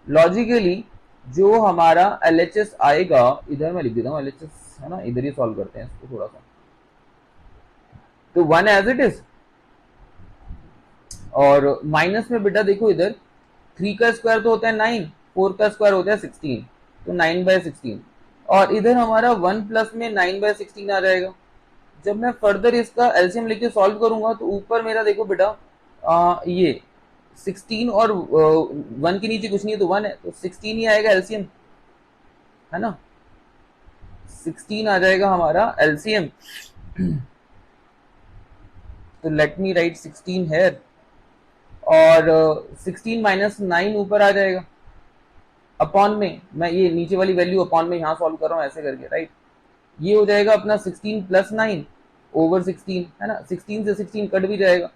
लॉजिकली जो हमारा LHS आएगा, इधर मैं लिख देता हूँ LHS, है ना, इधर ही सॉल्व करते हैं इसको थोड़ा सा। तो 1 एज इट इज, और माइनस में बेटा देखो इधर 3 का स्क्वायर तो होता है 9, 4 का स्क्वायर होता है 16, तो 9/16, और इधर हमारा 1 प्लस में 9/16 आ जाएगा। जब मैं फर्दर इसका एलसीएम लेके सॉल्व करूंगा तो ऊपर मेरा देखो बेटा ये 16 और 1 के नीचे कुछ नहीं है तो 1 है, तो 16 ही आएगा एलसीएम, है ना, 16 आ जाएगा हमारा एलसीएम। तो लेट मी राइट 16 है, और 16 माइनस 9 ऊपर आ जाएगा, अपॉन में मैं ये नीचे वाली वैल्यू अपॉन में यहाँ सॉल्व कर रहा हूँ ऐसे करके, राइट। ये हो जाएगा अपना 16 प्लस 9 ओवर 16, है ना, 16 से 16 कट भी जाएगा।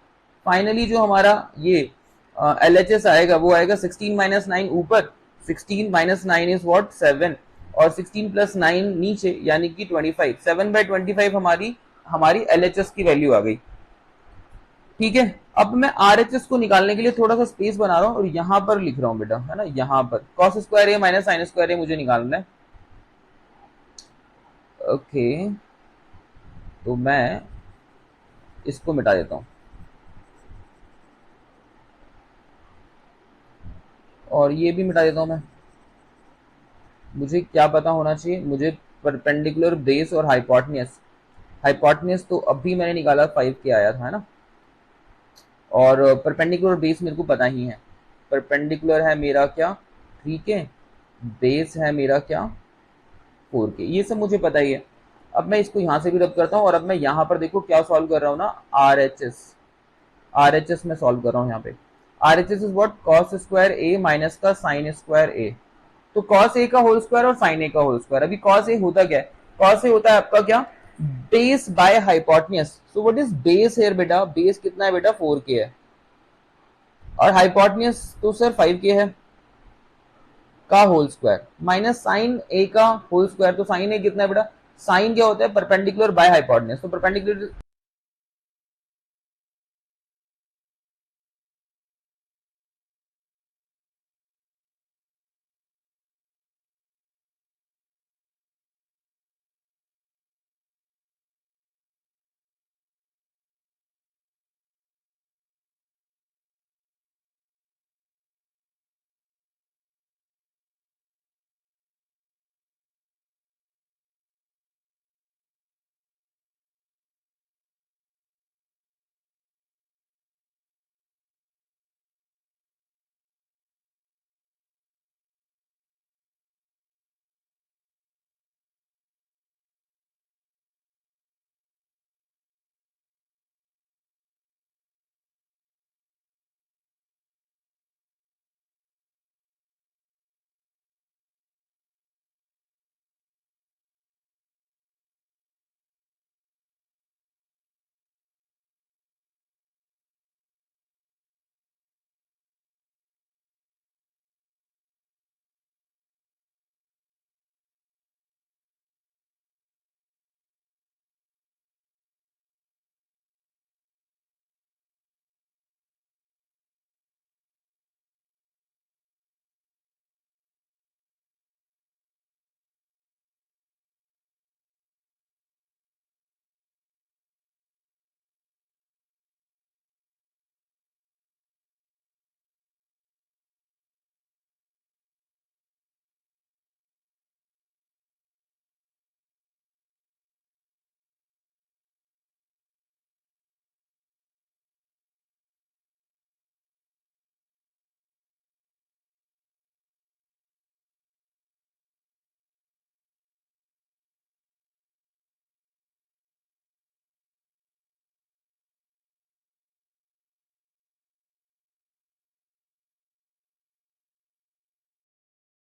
फाइनली जो हमारा ये LHS आएगा वो आएगा 16 माइनस 9 ऊपर, 16 माइनस 9 इज व्हाट 7, और 16 प्लस 9 नीचे यानी कि 25, 7/25 हमारी हमारी LHS की वैल्यू आ गई। ठीक है, अब मैं RHS को निकालने के लिए थोड़ा सा स्पेस बना रहा हूं और यहां पर लिख रहा हूं बेटा, है ना, यहां पर cos स्क्वायर ए माइनस साइन स्क्वायर ए मुझे निकालना है। ओके, तो मैं इसको मिटा देता हूं और ये भी मिटा देता हूं मैं। मुझे क्या पता होना चाहिए, मुझे परपेंडिकुलर बेस और हाइपोटेन्यूज। हाइपोटेन्यूज तो अभी मैंने निकाला 5 के आया था, है ना, और परपेंडिकुलर बेस मेरे को पता ही है। परपेंडिकुलर है मेरा क्या 3 के, बेस है मेरा क्या 4 के, ये सब मुझे पता ही है। अब मैं इसको यहां से भी रब करता हूं और अब मैं यहां पर देखो क्या सॉल्व कर रहा हूं ना, आर एच एस में सॉल्व कर रहा हूं यहाँ पे। R H S is what cos square A minus का साइन स्क्वायर ए। तो कॉस ए का होल स्क्वायर और साइन ए का होल स्क्वायर। अभी कॉस ए होता क्या है, कॉस ए होता है आपका क्या, base by hypotenuse. So what is base here बेटा, बेस कितना है बेटा 4 के है, और हाइपोटेन्यूज तो सर 5 के है का होल स्क्वायर माइनस साइन ए का होल स्क्वायर। तो साइन ए कितना है बेटा, साइन क्या होता है परपेंडिकुलर बाय हाइपोटेन्यूज। तो परपेंडिकुलर